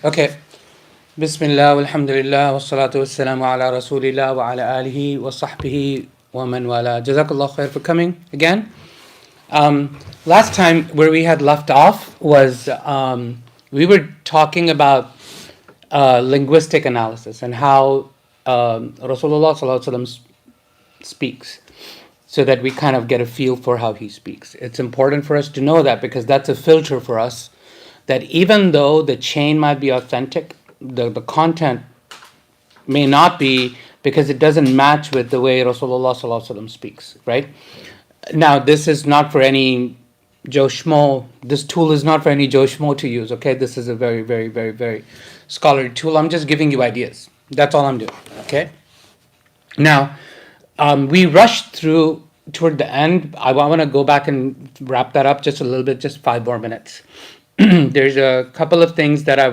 Okay. Bismillah, walhamdulillah, wassalatu wassalamu ala rasulillah wa ala alihi wa sahbihi wa man wala. Jazakallah khair for coming again. Last time where we had left off was we were talking about linguistic analysis and how Rasulullah sallallahu alaihi wasallam speaks, so that we kind of get a feel for how he speaks. It's important for us to know that because that's a filter for us, that even though the chain might be authentic, the content may not be, because it doesn't match with the way Rasulullah sallallahu alaihi wasallam speaks, right? Now, this is not for any Joe Schmo. This tool is not for any Joe Schmo to use, okay? This is a very, very, very, very scholarly tool. I'm just giving you ideas. That's all I'm doing, okay? Now, we rushed through toward the end. I want to go back and wrap that up just a little bit, just 5 more minutes. There's a couple of things that I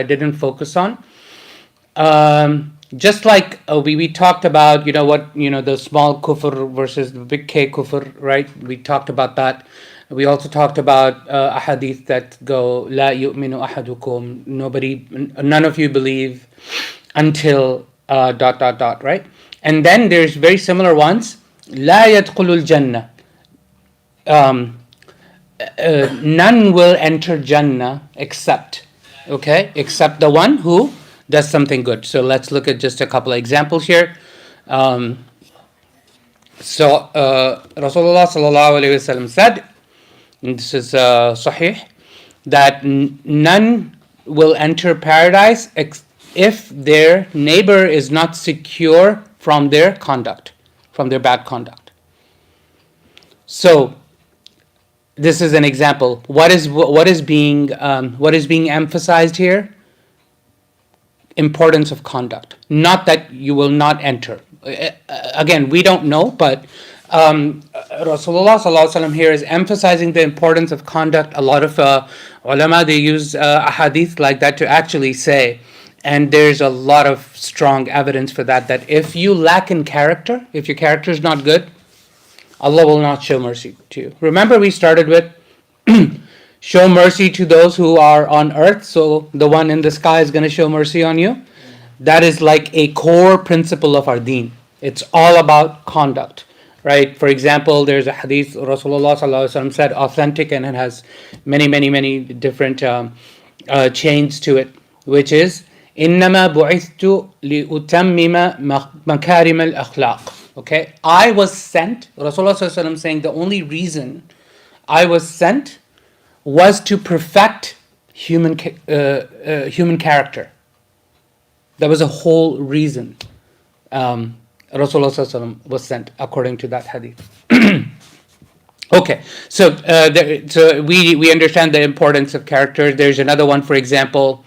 didn't focus on. Just like we talked about, the small kufr versus the big K kufr, right? We talked about that. We also talked about a hadith that go, La yu'minu ahadukum, none of you believe until ... right? And then there's very similar ones. La yadkhulul jannah. None will enter Jannah except the one who does something good. So let's look at just a couple of examples here. Rasulullah sallallahu alaihi wasallam said, and this is Ṣaḥīḥ, that none will enter paradise if their neighbor is not secure from their conduct, from their bad conduct. So this is an example. What is being emphasized here? Importance of conduct. Not that you will not enter. Again, we don't know, but Rasulullah sallallahu alaihi wasallam here is emphasizing the importance of conduct. A lot of ulama, they use a hadith like that to actually say, and there's a lot of strong evidence for that if you lack in character, if your character is not good, Allah will not show mercy to you. Remember, we started with show mercy to those who are on earth, so the one in the sky is going to show mercy on you. That is like a core principle of our deen. It's all about conduct, right? For example, there's a hadith Rasulullah sallallahu alaihi wasallam said, authentic, and it has many different chains to it, which is إِنَّمَا بُعِثْتُ لِأُتَمِّمَ مَكَارِمَ الْأَخْلَاقِ. Okay, I was sent, Rasulullah sallallahu alaihi wasallam saying the only reason I was sent was to perfect human character. That was a whole reason Rasulullah sallallahu alaihi wasallam was sent, according to that hadith. Okay, so we understand the importance of character. There's another one, for example,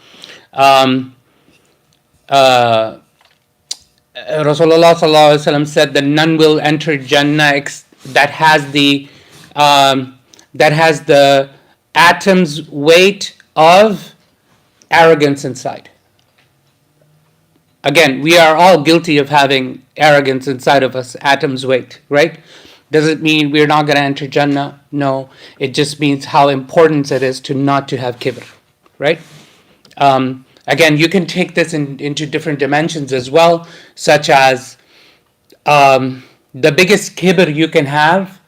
Rasulullah sallallahu alaihi wasallam said that none will enter Jannah that has the atom's weight of arrogance inside. Again, we are all guilty of having arrogance inside of us, atom's weight, right? Does it mean we're not going to enter Jannah? No, it just means how important it is not to have kibr, right? Again, you can take this into different dimensions as well, such as the biggest kibr you can have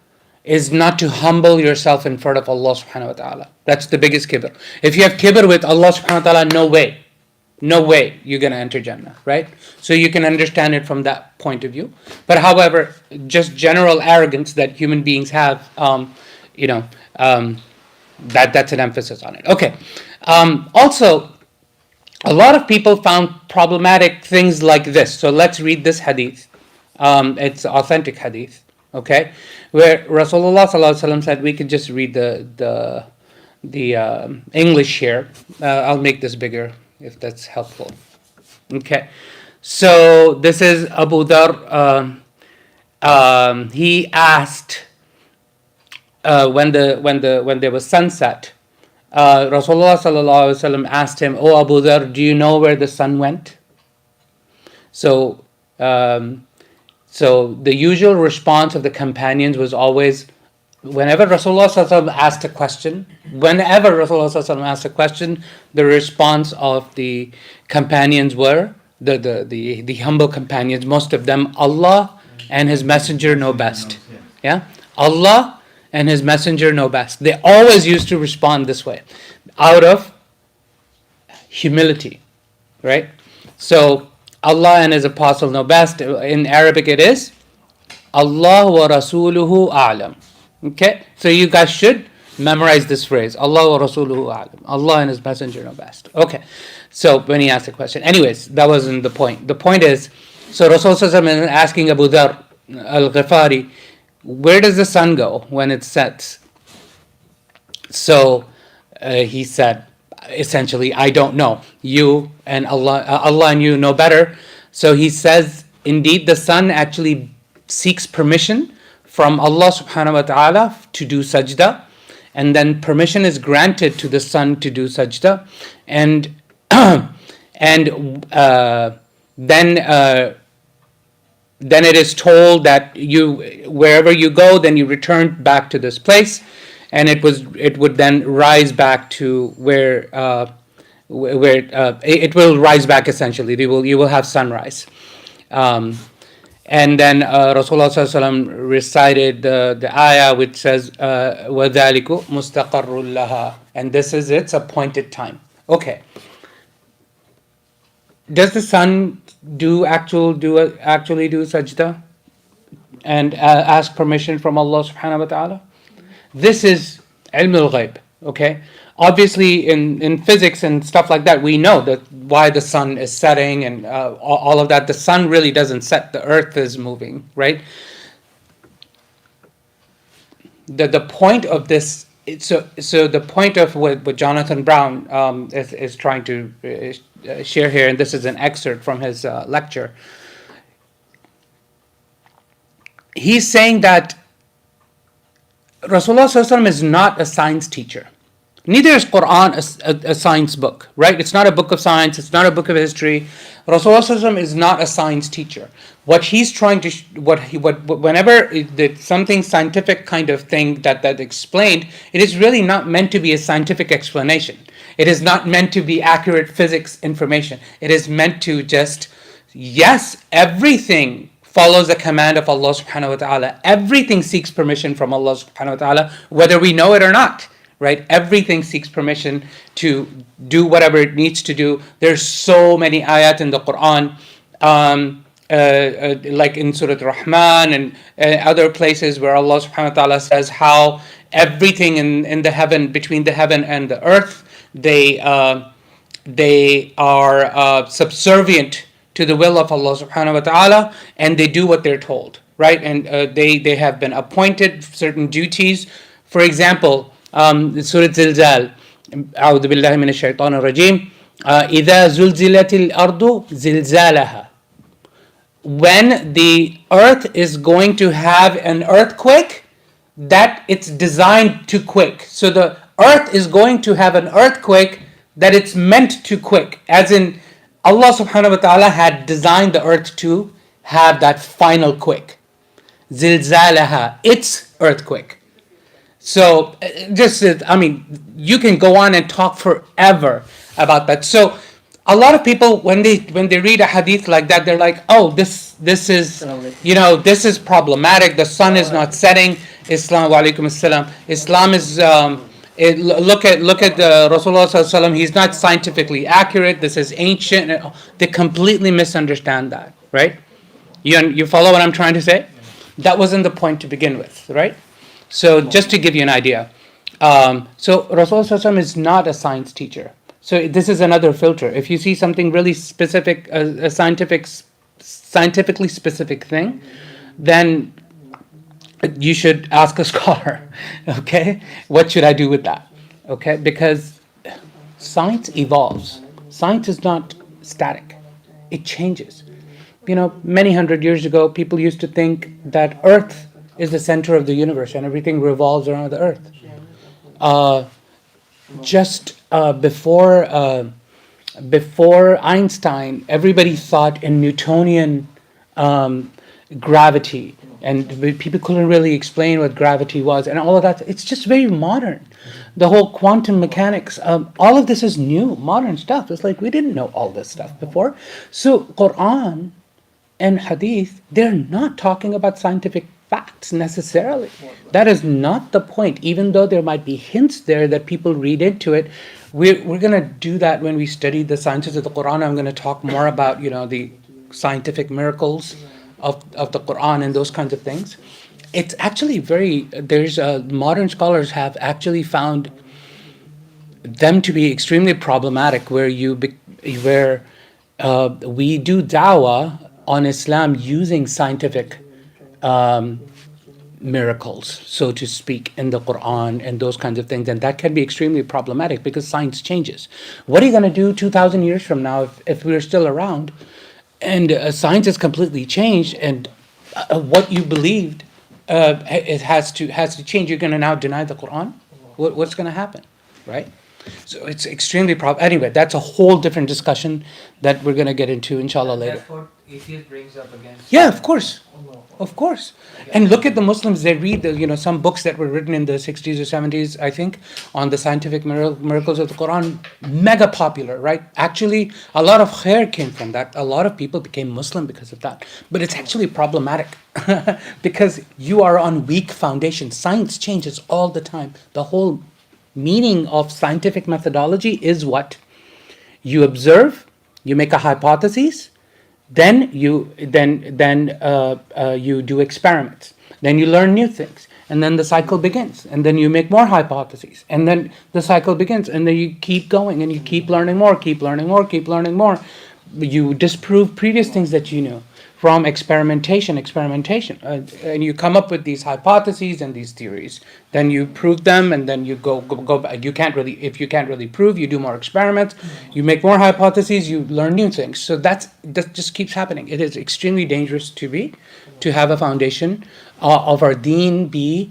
is not to humble yourself in front of Allah subhanahu wa ta'ala. That's the biggest kibr. If you have kibr with Allah subhanahu wa ta'ala, no way you're going to enter Jannah, right? So you can understand it from that point of view. But however, just general arrogance that human beings have, that's an emphasis on it. Okay. Also, a lot of people found problematic things like this. So let's read this hadith. It's authentic hadith, okay, where Rasulullah sallallahu alaihi wasallam said, we could just read the English here. I'll make this bigger if that's helpful. Okay, so this is Abu Dhar. He asked when there was sunset. Rasulullah sallallahu alaihi wasallam asked him, "Oh Abu Dhar, do you know where the sun went?" So the usual response of the companions was always, whenever Rasulullah ﷺ asked a question, the response of the companions were, the humble companions, most of them, Allah and His Messenger know best. Yeah? Allah and His Messenger know best. They always used to respond this way, out of humility, right? So, Allah and His Apostle know best. In Arabic it is, Allah wa Rasuluhu a'lam. Okay? So you guys should memorize this phrase, Allah wa Rasuluhu a'lam. Allah and His Messenger know best. Okay. So when he asked the question. Anyways, that wasn't the point. The point is, so Rasulullah is asking Abu Dharr al-Ghifari, where does the sun go when it sets? So he said, essentially, I don't know. You and Allah and you know better. So he says, indeed, the sun actually seeks permission from Allah subhanahu wa ta'ala to do sajda, and then permission is granted to the sun to do sajda, and then it is told that wherever you go, then you return back to this place, and it would then rise back to where it will rise back essentially. You will have sunrise. And then Rasulullah ﷺ recited the ayah which says, وَذَلِكُ مُسْتَقَرٌّ لَهَا, and this is its appointed time. Okay. Does the sun actually do sajda and ask permission from Allah subhanahu wa ta'ala? This is ilm al-ghayb, okay? Obviously, in physics and stuff like that, we know that why the sun is setting and all of that. The sun really doesn't set; the earth is moving, right? The point of this, so the point of what Jonathan Brown is trying to share here, and this is an excerpt from his lecture. He's saying that Rasulullah ﷺ is not a science teacher. Neither is Quran a science book, right? It's not a book of science. It's not a book of history. Rasulullah ﷺ is not a science teacher. What he's trying to, whenever it's something scientific kind of thing that explained, it is really not meant to be a scientific explanation. It is not meant to be accurate physics information. It is meant to just, yes, everything follows the command of Allah subhanahu wa ta'ala. Everything seeks permission from Allah subhanahu wa ta'ala, whether we know it or not. Right? Everything seeks permission to do whatever it needs to do. There's so many ayat in the Quran, like in Surah Rahman and other places where Allah subhanahu wa ta'ala says how everything in the heaven, between the heaven and the earth, they are subservient to the will of Allah subhanahu wa ta'ala, and they do what they're told. Right? And they have been appointed certain duties. For example, Surah Zilzal, أعوذ بالله من الشيطان الرجيم, إذا زلزلت الأرض زلزالها. When the earth is going to have an earthquake, that it's designed to quake. So the earth is going to have an earthquake that it's meant to quake. As in, Allah subhanahu wa ta'ala had designed the earth to have that final quake. Zilzalaha, its earthquake. So, you can go on and talk forever about that. So, a lot of people, when they read a hadith like that, they're like, "Oh, this is this is problematic. The sun is not setting." Islam, wa alaikum assalam. Islam is look at the Rasulullah sallallahu alaihi wasallam. He's not scientifically accurate. This is ancient. They completely misunderstand that, right? You follow what I'm trying to say? That wasn't the point to begin with, right? So just to give you an idea, so Rasulullah ﷺ is not a science teacher. So this is another filter. If you see something really specific, a scientifically specific thing, then you should ask a scholar. Okay, what should I do with that? Okay, because science evolves. Science is not static; it changes. Many hundred years ago, people used to think that Earth is the center of the universe and everything revolves around the earth. Before Einstein, everybody thought in Newtonian gravity and people couldn't really explain what gravity was and all of that. It's just very modern. The whole quantum mechanics, all of this is new, modern stuff. It's like we didn't know all this stuff before. So Quran and Hadith, they're not talking about scientific facts necessarily. That is not the point, even though there might be hints there that people read into it. We're going to do that when we study the sciences of the Quran. I'm going to talk more about, the scientific miracles of the Quran and those kinds of things. It's actually modern scholars have actually found them to be extremely problematic, where we do da'wah on Islam using scientific miracles, so to speak, in the Quran and those kinds of things, and that can be extremely problematic because science changes. What are you going to do 2,000 years from now if we're still around and science has completely changed and what you believed it has to change? You're going to now deny the Quran? What's going to happen, right? So it's extremely anyway, that's a whole different discussion that we're going to get into inshallah later. That's what atheist brings up against. Yeah, of course. And look at the Muslims, they read some books that were written in the 60s or 70s, I think, on the scientific miracles of the Quran, mega popular, right? Actually, a lot of khair came from that. A lot of people became Muslim because of that. But it's actually problematic because you are on weak foundation. Science changes all the time. The whole meaning of scientific methodology is what? You observe, you make a hypothesis, then you do experiments, then you learn new things, and then the cycle begins, and then you make more hypotheses, and then the cycle begins, and then you keep going and you keep learning more. You disprove previous things that you knew from experimentation, and you come up with these hypotheses and these theories. Then you prove them, and then you go back. If you can't really prove, you do more experiments, you make more hypotheses, you learn new things. So that just keeps happening. It is extremely dangerous to have a foundation of our deen be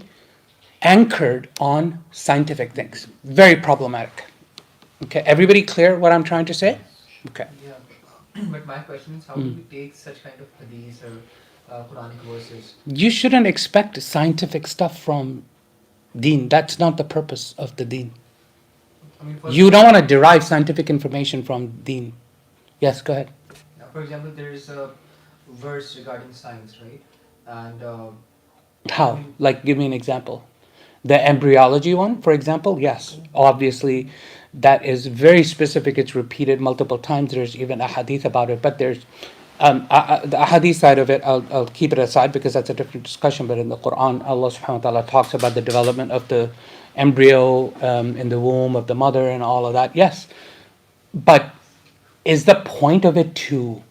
anchored on scientific things. Very problematic. Okay, everybody clear what I'm trying to say? Okay. Yeah. But my question is, how do we take such kind of hadith or Quranic verses? You shouldn't expect scientific stuff from deen. That's not the purpose of the deen. You don't want to derive scientific information from deen. Yes, go ahead. For example, there is a verse regarding science, right? And how? Like, give me an example. The embryology one, for example, yes. Obviously, that is very specific. It's repeated multiple times. There's even a hadith about it. But there's the hadith side of it, I'll keep it aside because that's a different discussion. But in the Quran, Allah subhanahu wa ta'ala talks about the development of the embryo in the womb of the mother and all of that. Yes. But is the point of it to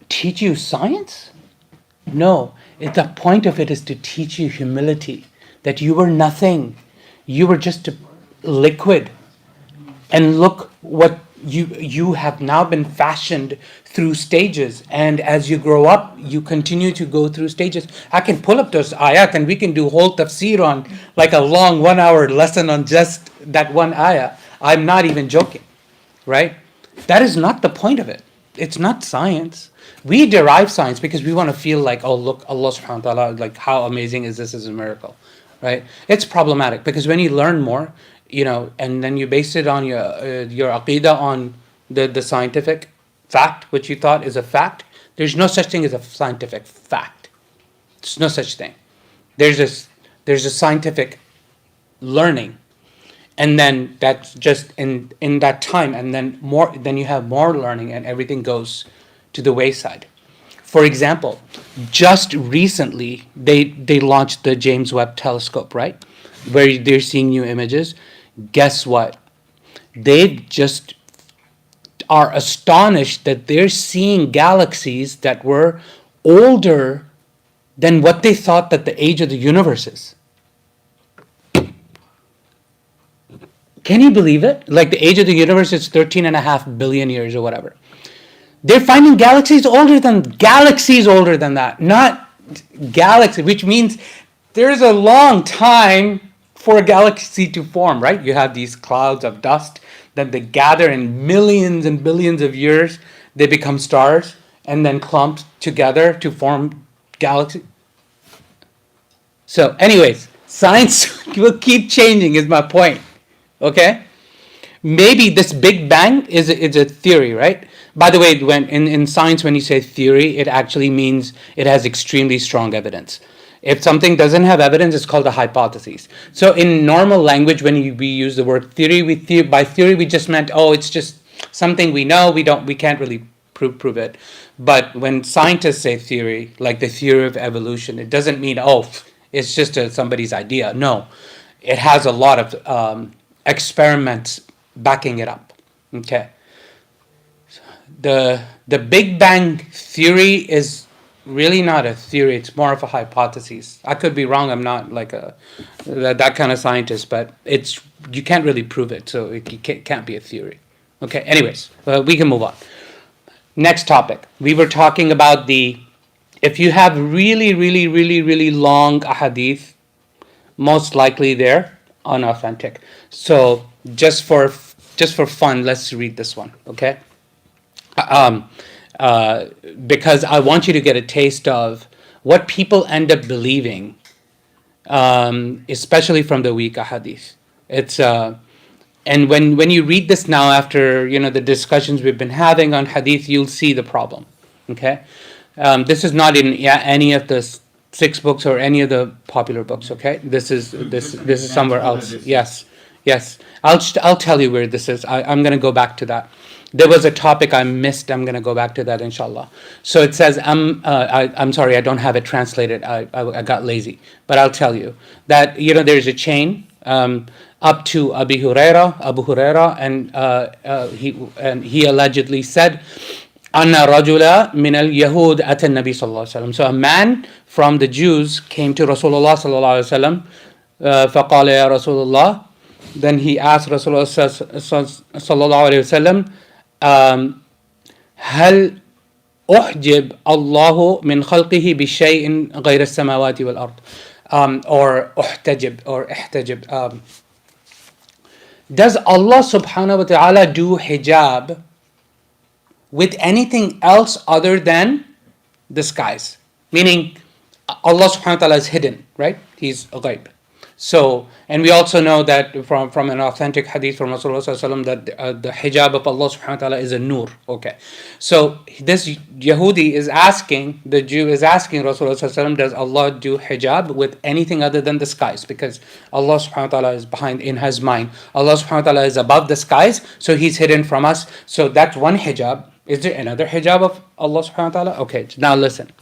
teach you science? No. The point of it is to teach you humility, that you were nothing. You were just a liquid. And look what you have now been fashioned through stages. And as you grow up, you continue to go through stages. I can pull up those ayat and we can do whole tafsir on like a long 1 hour lesson on just that one ayah. I'm not even joking, right? That is not the point of it. It's not science. We derive science because we want to feel like, oh, look, Allah subhanahu wa ta'ala, like how amazing is this as a miracle, right? It's problematic because when you learn more, and then you base it on your aqidah on the scientific fact, which you thought is a fact, there's no such thing as a scientific fact. There's no such thing. There's a scientific learning. And then that's just in that time, and then you have more learning and everything goes to the wayside. For example, just recently they launched the James Webb telescope, right? Where they're seeing new images. Guess what? They just are astonished that they're seeing galaxies that were older than what they thought that the age of the universe is. Can you believe it? Like the age of the universe is 13.5 billion years or whatever. They're finding galaxies older than that. Not galaxy, which means there's a long time for a galaxy to form, right? You have these clouds of dust that they gather in millions and billions of years. They become stars. and then clumped together to form galaxies. So anyways, science will keep changing is my point. Okay? Maybe this Big Bang is a theory, right? By the way, when in science, when you say theory, it actually means it has extremely strong evidence. If something doesn't have evidence, it's called a hypothesis. So in normal language, when we use the word theory, by theory we just meant, oh, it's just something we know. We can't really prove it. But when scientists say theory, like the theory of evolution, it doesn't mean, oh, it's just somebody's idea. No, it has a lot of experiments backing it up. Okay. The Big Bang theory is really not a theory. It's more of a hypothesis. I could be wrong. I'm not like that kind of scientist, but you can't really prove it, so it can't be a theory. Okay. Anyways, we can move on. Next topic. We were talking about if you have really, really, really, really long hadith, most likely they're unauthentic. So just for fun, let's read this one. Okay. Because I want you to get a taste of what people end up believing, especially from the weak hadith. It's and when you read this now after the discussions we've been having on hadith, you'll see the problem. Okay, this is not in any of the 6 books or any of the popular books. Okay, this is somewhere else. Yes. I'll tell you where this is. I'm going to go back to that. There was a topic I missed. I'm going to go back to that, inshallah. So it says, I'm sorry, I don't have it translated. I got lazy. But I'll tell you that, there's a chain up to Abu Huraira, and he allegedly said, Anna rajula min al-Yahud ata nabi sallallahu alaihi wasallam. So a man from the Jews came to Rasulullah sallallahu alaihi wasallam. فقال يا رسول الله. Then he asked Rasulullah sallallahu alaihi wasallam, هل أحجب الله من خلقه بشيء غير السماوات والأرض or احتجب. Does Allah subhanahu wa ta'ala do hijab with anything else other than the skies? Meaning Allah subhanahu wa ta'ala is hidden, right? He's ghaib. So, and we also know that from an authentic hadith from Rasulullah sallallahu alaihi wasallam that the hijab of Allah subhanahu wa ta'ala is a nur. Okay. So this Yahudi is asking, the Jew is asking Rasulullah sallallahu alaihi wasallam, does Allah do hijab with anything other than the skies? Because Allah subhanahu wa ta'ala is behind in his mind. Allah subhanahu wa ta'ala is above the skies, so he's hidden from us. So that's one hijab. Is there another hijab of Allah subhanahu wa ta'ala? Okay, now listen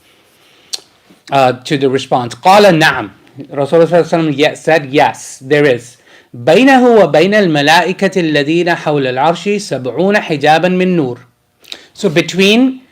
to the response. قال نعم. Rasulullah said, yes, there is. بينه وبين الملائكة الذين حول العرش 70 حجابا من نور. So between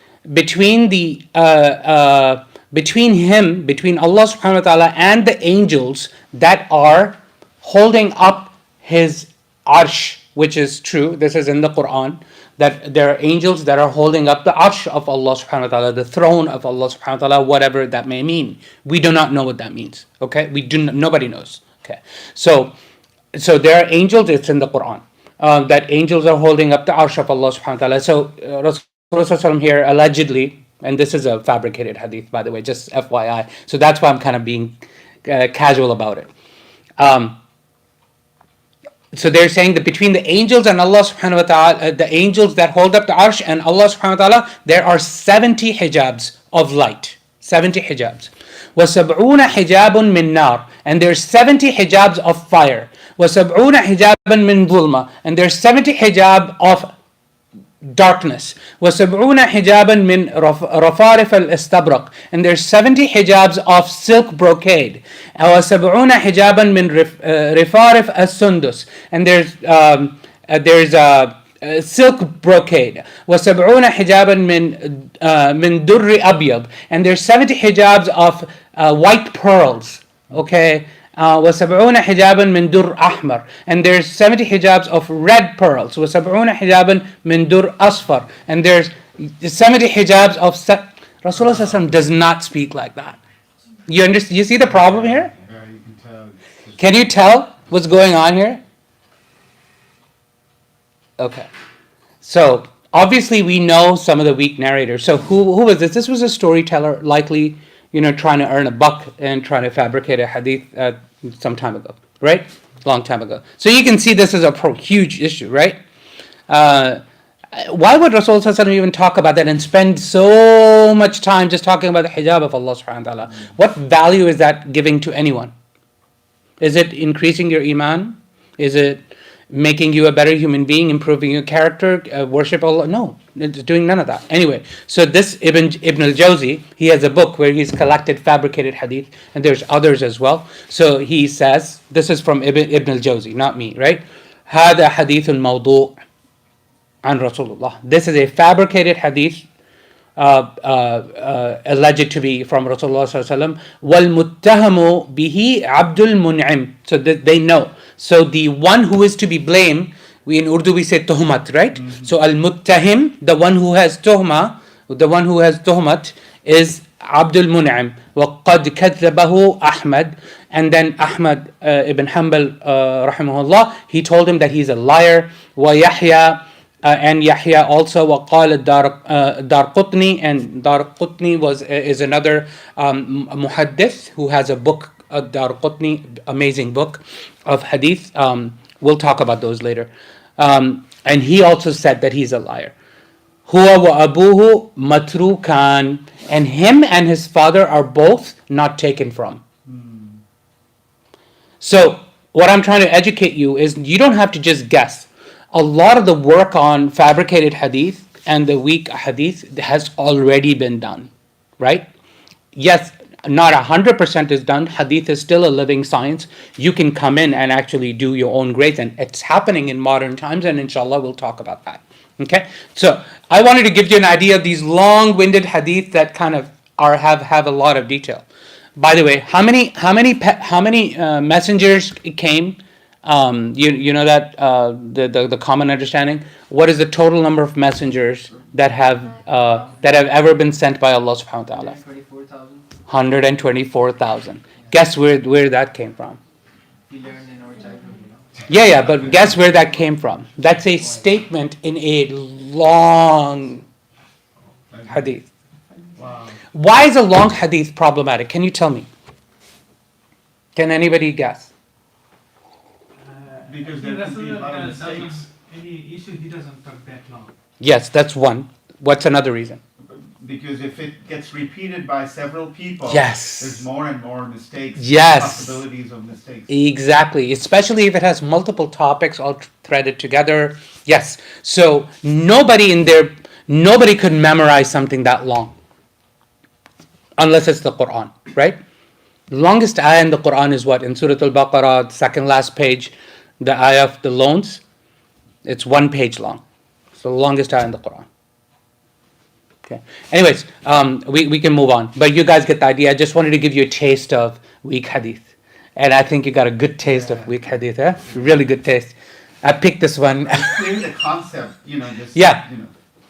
Allah subhanahu wa ta'ala and the angels that are holding up his arsh, which is true, this is in the Quran, that there are angels that are holding up the arsh of Allah subhanahu wa ta'ala, the throne of Allah subhanahu wa ta'ala, whatever that may mean. We do not know what that means. Okay? Nobody knows. Okay. So there are angels, it's in the Quran, that angels are holding up the arsh of Allah subhanahu wa ta'ala. So Rasulullah here allegedly, and this is a fabricated hadith, by the way, just FYI. So that's why I'm kind of being casual about it. So they're saying that between the angels and Allah subhanahu wa ta'ala, the angels that hold up the arsh and Allah subhanahu wa ta'ala, there are 70 hijabs of light. 70 hijabs. وَسَبْعُونَ حِجَابٌ مِّن نَار. And there's 70 hijabs of fire. وَسَبْعُونَ حِجَابًا مِّن ظُلْمَةٍ. And there's 70 hijab of darkness. وَسَبْعُونَ حِجَابًا مِّن رَفَارِفَ الْإِسْتَبْرَقِ. And there's 70 hijabs of silk brocade. وَسَبْعُونَ حِجَابًا مِّن رِفَارِفَ السُّندُس. And there's silk brocade. وَسَبْعُونَ حِجَابًا مِّن دُرِّ أَبْيَض. And there's 70 hijabs of white pearls. Okay. وَسَبْعُونَ حِجَابًا مِّن دُرْ أَحْمَرٍ. And there's 70 hijabs of red pearls. وَسَبْعُونَ حِجَابًا مِّن دُرْ أَصْفَرٍ. And there's 70 hijabs of Rasulullah does not speak like that. You understand? You see the problem here? Can you tell what's going on here? Okay. So Obviously, we know some of the weak narrators. So who was this? This was a storyteller, likely, trying to earn a buck and trying to fabricate a hadith some time ago, right? Long time ago. So you can see this is a huge issue, right? Why would Rasulullah even talk about that and spend so much time just talking about the hijab of Allah subhanahu wa ta'ala? What value is that giving to anyone? Is it increasing your iman? Is it making you a better human being, improving your character, worship Allah? No, it's doing none of that. Anyway, so this Ibn al-Jawzi, he has a book where he's collected fabricated hadith, and there's others as well. So he says, this is from Ibn al-Jawzi, not me, right? هذا حديث موضوع عن رسول الله. This is a fabricated hadith alleged to be from Rasulullah sallallahu alaihi wasallam. وَالْمُتَّهَمُ بِهِ عَبْدُ الْمُنْعِمِ. So that they know. So the one who is to be blamed, in Urdu we say tuhmat, right? Mm-hmm. So al-muttahim, the one who has tuhmat is Abdul Mun'im. وَقَدْ كَذَّبَهُ أحمد. And then Ahmad ibn Hanbal rahimahullah, he told him that he's a liar. وَيَحْيَى and Yahya also, وقال Darqutni, and Darqutni is another muhaddith who has a book, Darqutni, amazing book of hadith. We'll talk about those later. And he also said that he's a liar. Huwa wa abuhu matrukan, and him and his father are both not taken from. So what I'm trying to educate you is you don't have to just guess. A lot of the work on fabricated hadith and the weak hadith has already been done, right? Yes, not 100% is done. Hadith is still a living science. You can come in and actually do your own grades, and it's happening in modern times, and inshallah we'll talk about that. Okay, so I wanted to give you an idea of these long-winded hadith that kind of have a lot of detail. By the way, how many messengers came? You know that the common understanding. What is the total number of messengers that have ever been sent by Allah subhanahu wa ta'ala? 124,000. Guess where that came from? We learned in our childhood. Yeah, but guess where that came from? That's a statement in a long hadith. Wow. Why is a long hadith problematic? Can you tell me? Can anybody guess? Because there could be a lot of mistakes. Any issue, he doesn't talk that long. Yes, that's one. What's another reason? Because if it gets repeated by several people, yes, there's more and more mistakes. Yes, possibilities of mistakes. Exactly, especially if it has multiple topics all threaded together. Yes, so nobody could memorize something that long, unless it's the Quran, right? The longest ayah in the Quran is what? In Surah Al-Baqarah, second last page, the ayah of the loans. It's 1 page long. It's the longest ayah in the Quran. Okay. Anyways, we can move on. But you guys get the idea. I just wanted to give you a taste of weak hadith. And I think you got a good taste of weak hadith. Really good taste. I picked this one. Clear the concept, just... Yeah.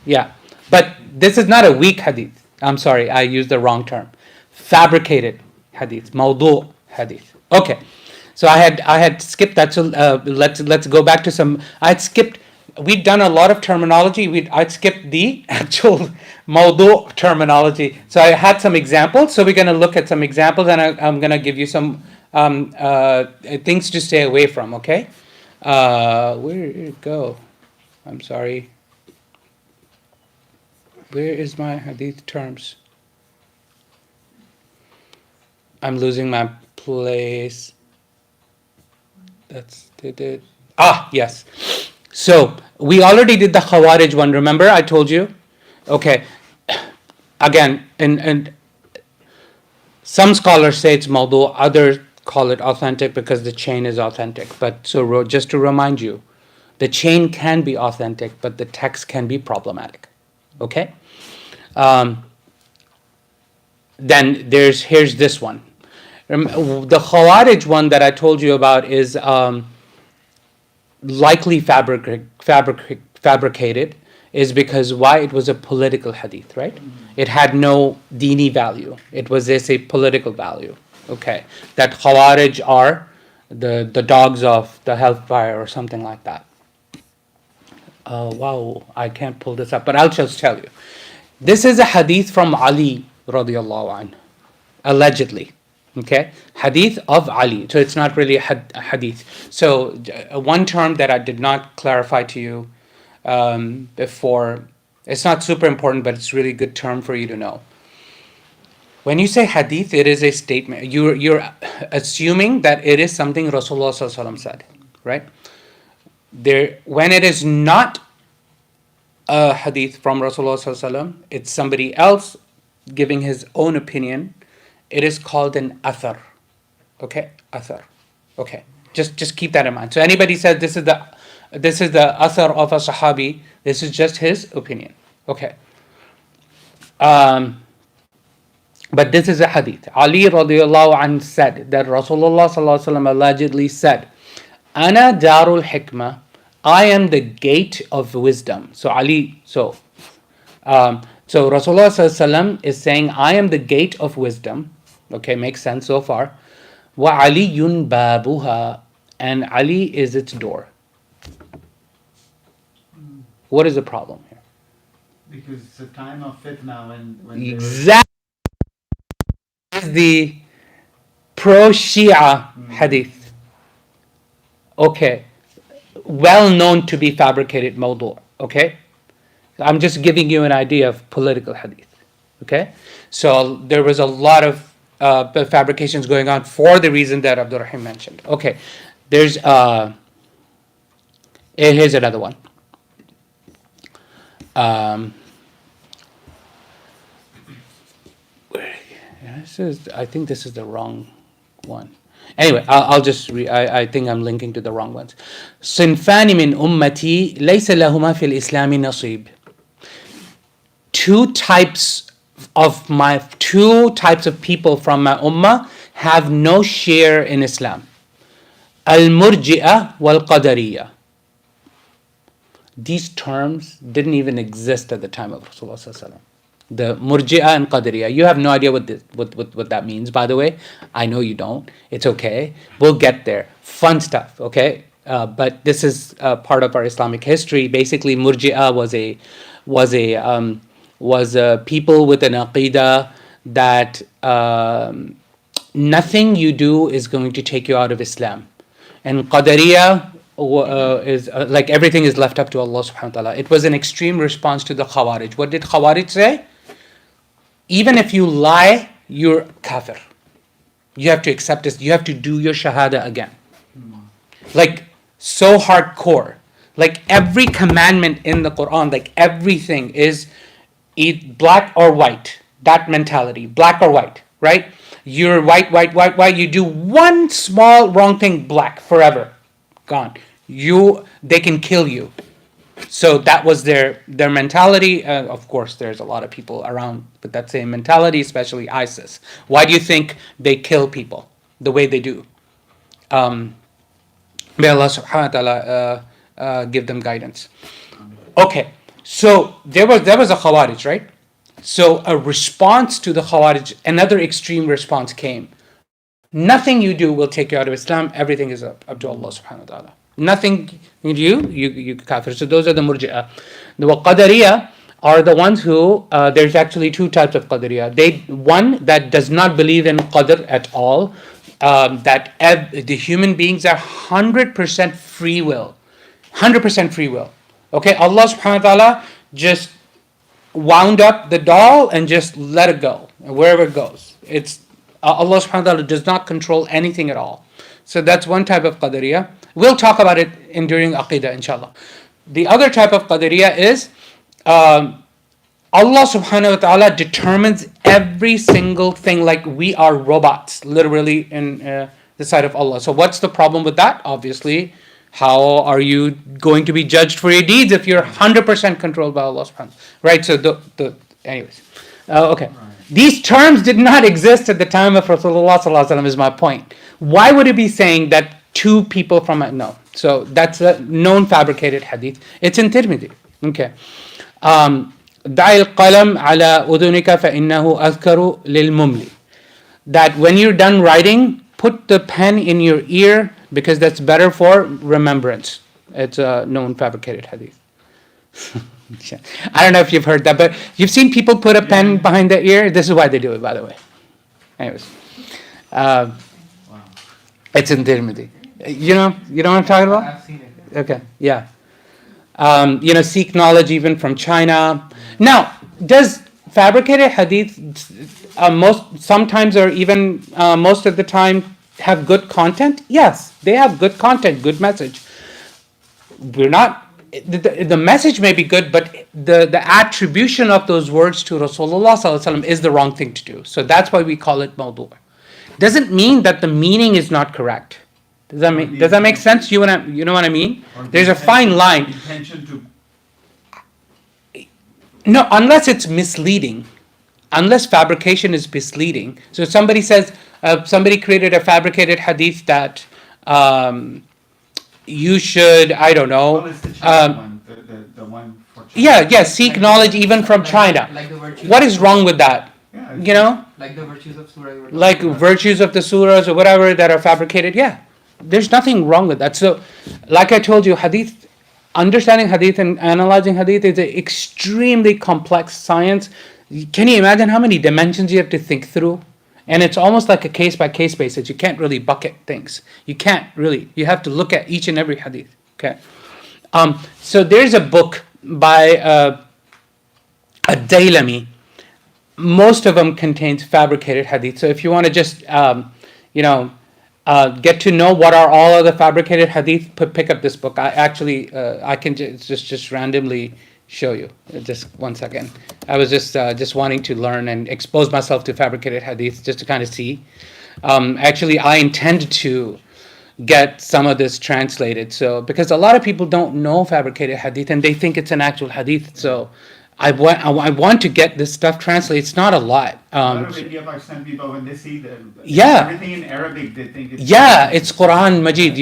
Yeah. But this is not a weak hadith. I'm sorry, I used the wrong term. Fabricated hadith. Mawdūʿ Ḥadīth. Okay. So I had skipped that. So let's go back to some... We'd done a lot of terminology. I'd skipped the actual Mawdūʿ terminology. So I had some examples. So we're going to look at some examples, and I'm going to give you some things to stay away from. Okay? Where did it go? I'm sorry. Where is my hadith terms? I'm losing my place. That's it. Yes. So we already did the Khawarij one. Remember, I told you. Okay. Again, and some scholars say it's mawdū', others call it authentic because the chain is authentic. But so just to remind you, the chain can be authentic, but the text can be problematic. Okay. Then here's this one. The Khawarij one that I told you about is likely fabricated, is because why? It was a political hadith, right? It had no dini value. It was a political value. Okay, that Khawarij are the dogs of the hellfire or something like that. Wow, I can't pull this up, but I'll just tell you. This is a hadith from Ali radiallahu anhu, allegedly. Okay, hadith of Ali. So it's not really a hadith. So one term that I did not clarify to you before, it's not super important, but it's really good term for you to know. When you say hadith, it is a statement. You're assuming that it is something Rasulullah sallallahu alaihi wasallam said, right? When it is not a hadith from Rasulullah sallallahu alaihi wasallam, it's somebody else giving his own opinion. It is called an athar. Okay, athar. Okay, just keep that in mind. So anybody says this is the athar of a sahabi, this is just his opinion. Okay. But this is a hadith. Ali radiallahu anhu said that Rasulullah sallallahu alaihi wasallam allegedly said, "Ana darul hikmah, I am the gate of wisdom." So Rasulullah sallallahu alaihi wasallam is saying, "I am the gate of wisdom." Okay, makes sense so far. Wa aliyun babuha, and Ali is its door. What is the problem here? Because it's a time of fitna when Exactly. Is the pro-Shia hadith. Okay. Well known to be fabricated mawdūʿ. Okay. I'm just giving you an idea of political hadith. Okay. So there was a lot of fabrications going on for the reason that Abdul Rahim mentioned. Okay. Here's another one. I think this is the wrong one. Anyway, I'll just I think I'm linking to the wrong ones. صنفان من أمتي ليس لهما في الإسلام نصيب. Two types of people from my ummah have no share in Islam. Al-Murji'ah wal-Qadariyah. These terms didn't even exist at the time of Rasulullah sallallahu alaihi wasallam. The Murji'ah and Qadariyah. You have no idea what that means, by the way. I know you don't. It's okay. We'll get there. Fun stuff, okay? But this is part of our Islamic history. Basically, Murji'ah was a people with an aqidah that nothing you do is going to take you out of Islam. And Qadariyah is like everything is left up to Allah subhanahu wa ta'ala. It was an extreme response to the Khawarij. What did Khawarij say? Even if you lie, you're kafir. You have to accept this. You have to do your shahada again. Like so hardcore. Like every commandment in the Quran, like everything is eat black or white. That mentality, black or white, right? You're white. You do one small wrong thing, black, forever, gone. They can kill you. So that was their mentality. Of course, there's a lot of people around with that same mentality, especially ISIS. Why do you think they kill people the way they do? May Allah subhanahu wa ta'ala give them guidance. Okay, so there was a Khawarij, right? So a response to the Khawarij, another extreme response came. Nothing you do will take you out of Islam. Everything is up to Allah subhanahu wa ta'ala. Nothing you kafir. So those are the Murji'ah. The Qadariyah are the ones who, there's actually two types of Qadariyah. One that does not believe in Qadr at all, that the human beings are 100% free will. 100% free will. Okay, Allah subhanahu wa ta'ala just wound up the doll and just let it go, wherever it goes. It's Allah subhanahu wa ta'ala does not control anything at all. So that's one type of Qadariyah. We'll talk about it during Aqidah, inshallah. The other type of Qadariyah is Allah subhanahu wa ta'ala determines every single thing like we are robots, literally in the sight of Allah. So what's the problem with that? Obviously, how are you going to be judged for your deeds if you're 100% controlled by Allah subhanahu wa ta'ala? Right, so anyways. Okay. These terms did not exist at the time of Rasulullah sallallahu alaihi wasallam is my point. Why would it be saying that two people from no? So that's a known fabricated hadith. It's in Tirmidhi. Okay. دع القلم على أذنك فإنه أذكر للمملي. That when you're done writing, put the pen in your ear because that's better for remembrance. It's a known fabricated hadith. I don't know if you've heard that, but you've seen people put a pen behind their ear. This is why they do it, by the way. Anyways, it's indemnity. You know what I'm talking about? I've seen it. Okay, yeah. Seek knowledge even from China. Now, does fabricated hadith sometimes or even most of the time have good content? Yes, they have good content, good message. The message may be good, but the attribution of those words to Rasulullah sallallahu alaihi wasallam is the wrong thing to do. So that's why we call it mawdūʿ. Doesn't mean that the meaning is not correct. Does that make sense? You know what I mean? There's a fine line. Intention to. No, unless it's misleading. Unless fabrication is misleading. So somebody says, somebody created a fabricated hadith that you should, I don't know. Well, it's the China one, the one for China. Yeah, seek knowledge even from China. Like the virtues. What is wrong with that? Yeah, You know? Like the virtues of surah. you were Like talking about. virtues of the surahs or whatever that are fabricated, yeah. There's nothing wrong with that. So, like I told you, hadith, understanding hadith and analyzing hadith is an extremely complex science. Can you imagine how many dimensions you have to think through? And it's almost like a case-by-case basis. You can't really bucket things. You can't really. You have to look at each and every hadith. Okay. So there's a book by al-Daylami. Most of them contains fabricated hadith. So if you want to just, get to know what are all of the fabricated hadith, pick up this book. I can just randomly show you. Just 1 second. I was just wanting to learn and expose myself to fabricated hadith just to kind of see. I intend to get some of this translated. So because a lot of people don't know fabricated hadith and they think it's an actual hadith. So I want to get this stuff translated. It's not a lot. A lot of India Pakistan people, when they see Yeah. everything in Arabic, they think it's It's Quran Majid,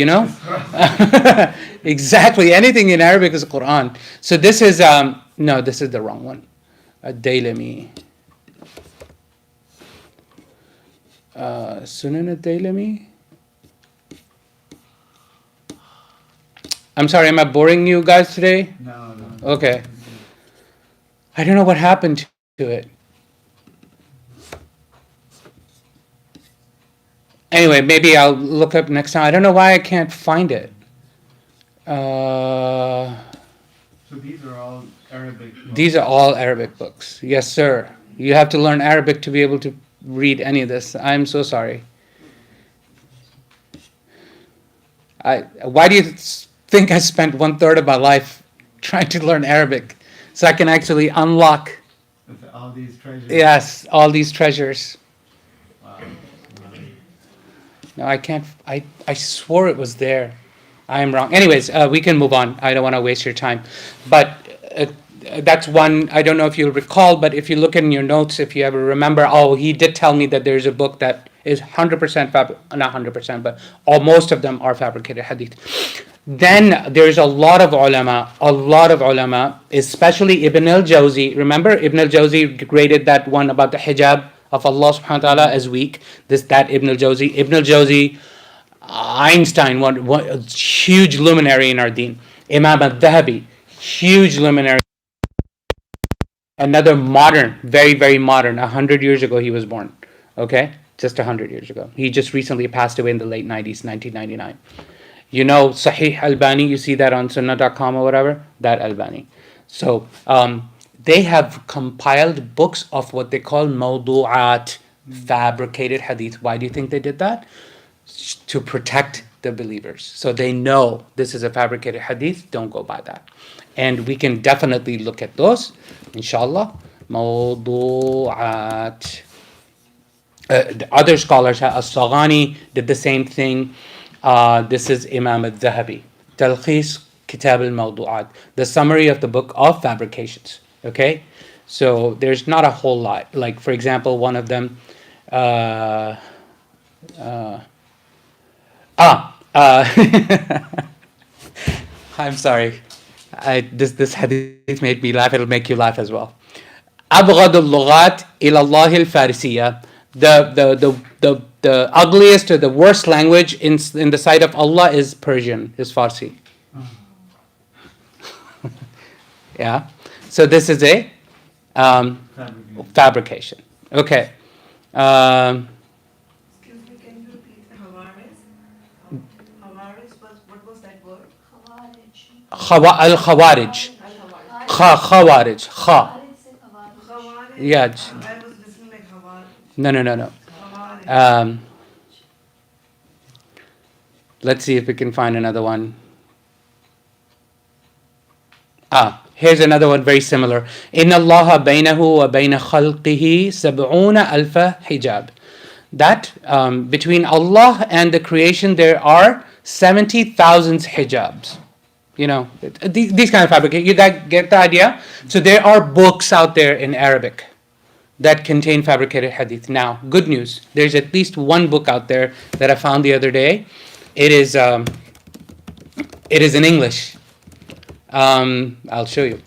Exactly. Anything in Arabic is Quran. So this is no, this is the wrong one. Ad-Daylami. Sunan ad-Daylami. I'm sorry, am I boring you guys today? No. Okay. I don't know what happened to it. Anyway, maybe I'll look up next time. I don't know why I can't find it. So these are all Arabic. These are all Arabic books. Yes, sir. You have to learn Arabic to be able to read any of this. I'm so sorry. Why do you think I spent 1/3 of my life trying to learn Arabic so I can actually unlock, All these treasures. yes, all these treasures? Wow. No, I can't. I swore it was there. I am wrong. Anyways, we can move on. I don't want to waste your time. But that's one, I don't know if you'll recall, but if you look in your notes, if you ever remember, he did tell me that there's a book that is 100% not 100%, but most of them are fabricated hadith. Then there's a lot of ulama, especially Ibn al-Jawzi. Remember, Ibn al-Jawzi graded that one about the hijab of Allah subhanahu wa ta'ala as weak. That Ibn al-Jawzi, Einstein, one huge luminary in our deen. Imam al-Dhahabi, huge luminary. Another modern, very, very modern. 100 years ago he was born. Okay? Just 100 years ago. He just recently passed away in the late 90s, 1999. Ṣaḥīḥ Albani, you see that on sunnah.com or whatever? That Albani. So, they have compiled books of what they call موضوعات, fabricated hadith. Why do you think they did that? To protect the believers. So they know this is a fabricated hadith, don't go by that. And we can definitely look at those, inshallah. موضوعات. The other scholars, As-Saghani did the same thing. This is Imam al-Dhahabi. Talkhis Kitab al-Mawdūʿāt. The summary of the book of Fabrications. Okay? So there's not a whole lot. Like, for example, one of them... I'm sorry. This hadith made me laugh. It'll make you laugh as well. أبغض اللغات إلى الله الفارسية. The ugliest or the worst language in the sight of Allah is Persian, is Farsi. Yeah. So this is a fabrication. Okay. Excuse me, can you repeat Hawaris? Hawaris was, what was that word? Al-Khawarij. Khawarij. Kha. Hawaris? Yeah. I was listening like Hawar. No. Hawaris. Let's see if we can find another one. Here's another one very similar. إِنَّ اللَّهَ بَيْنَهُ وَبَيْنَ خَلْقِهِ سَبْعُونَ أَلْفَ حِجَابٍ. That between Allah and the creation there are 70,000 hijabs. You know, these kind of fabrication. You guys get the idea? So there are books out there in Arabic that contain fabricated hadith. Now, good news. There's at least one book out there that I found the other day. It is in English. I'll show you.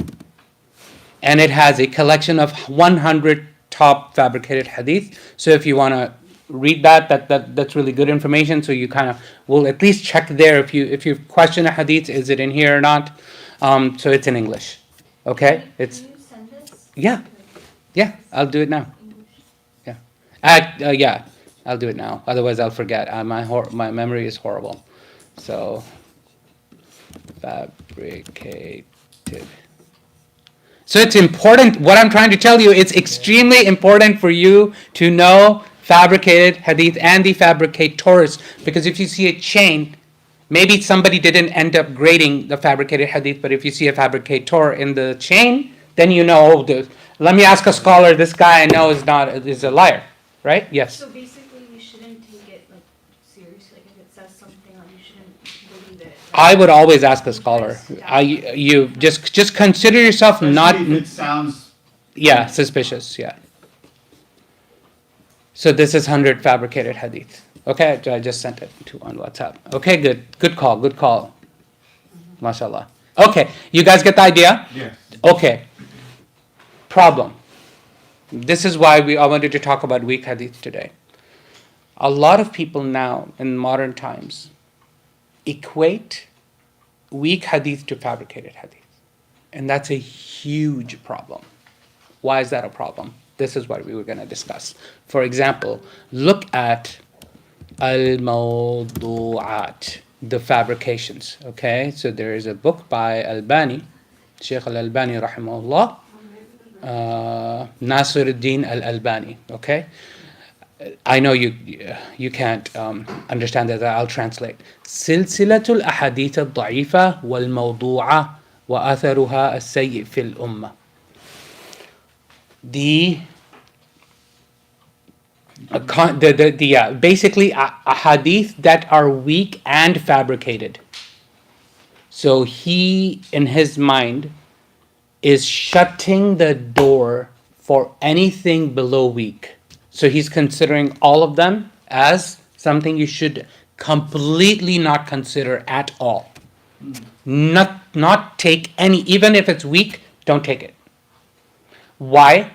And it has a collection of 100 top fabricated hadith. So if you want to read that's really good information. So you kind of will at least check there if you question a hadith, is it in here or not? So it's in English. Okay? It's Can you send this? yeah. I'll do it now. Yeah. Yeah. I'll do it now. Otherwise, I'll forget. My memory is horrible. So. Fabricated. So it's important, what I'm trying to tell you, it's extremely important for you to know fabricated hadith and the fabricators, because if you see a chain, maybe somebody didn't end up grading the fabricated hadith, but if you see a fabricator in the chain, then you know, let me ask a scholar, this guy I know is a liar, right? Yes. So basically, you shouldn't take it like seriously. Like if it says something, you shouldn't believe it. I would always ask a scholar. You just consider yourself not. Especially if it sounds. Yeah, suspicious. Yeah. So this is 100 fabricated hadith. Okay, I just sent it on WhatsApp. Okay, good call. MashaAllah. Okay, you guys get the idea? Yes. Okay. Problem. This is why I wanted to talk about weak hadith today. A lot of people now in modern times equate weak hadith to fabricated hadith. And that's a huge problem. Why is that a problem? This is what we were going to discuss. For example, look at al-Mawdūʿāt, the Fabrications. Okay, so there is a book by Albani, Shaykh al-Albani rahimahullah, Nasiruddin al-Albani. Okay, I know you can't understand that. I'll translate. Silsilatul ahadith al-Ḍaʿīfa wal-Mawdūʿa wa-Atharuha as-sayyi fil ummah. Basically a hadith that are weak and fabricated. So he, in his mind, is shutting the door for anything below weak. So he's considering all of them as something you should completely not consider at all. Not take any, even if it's weak, don't take it. Why?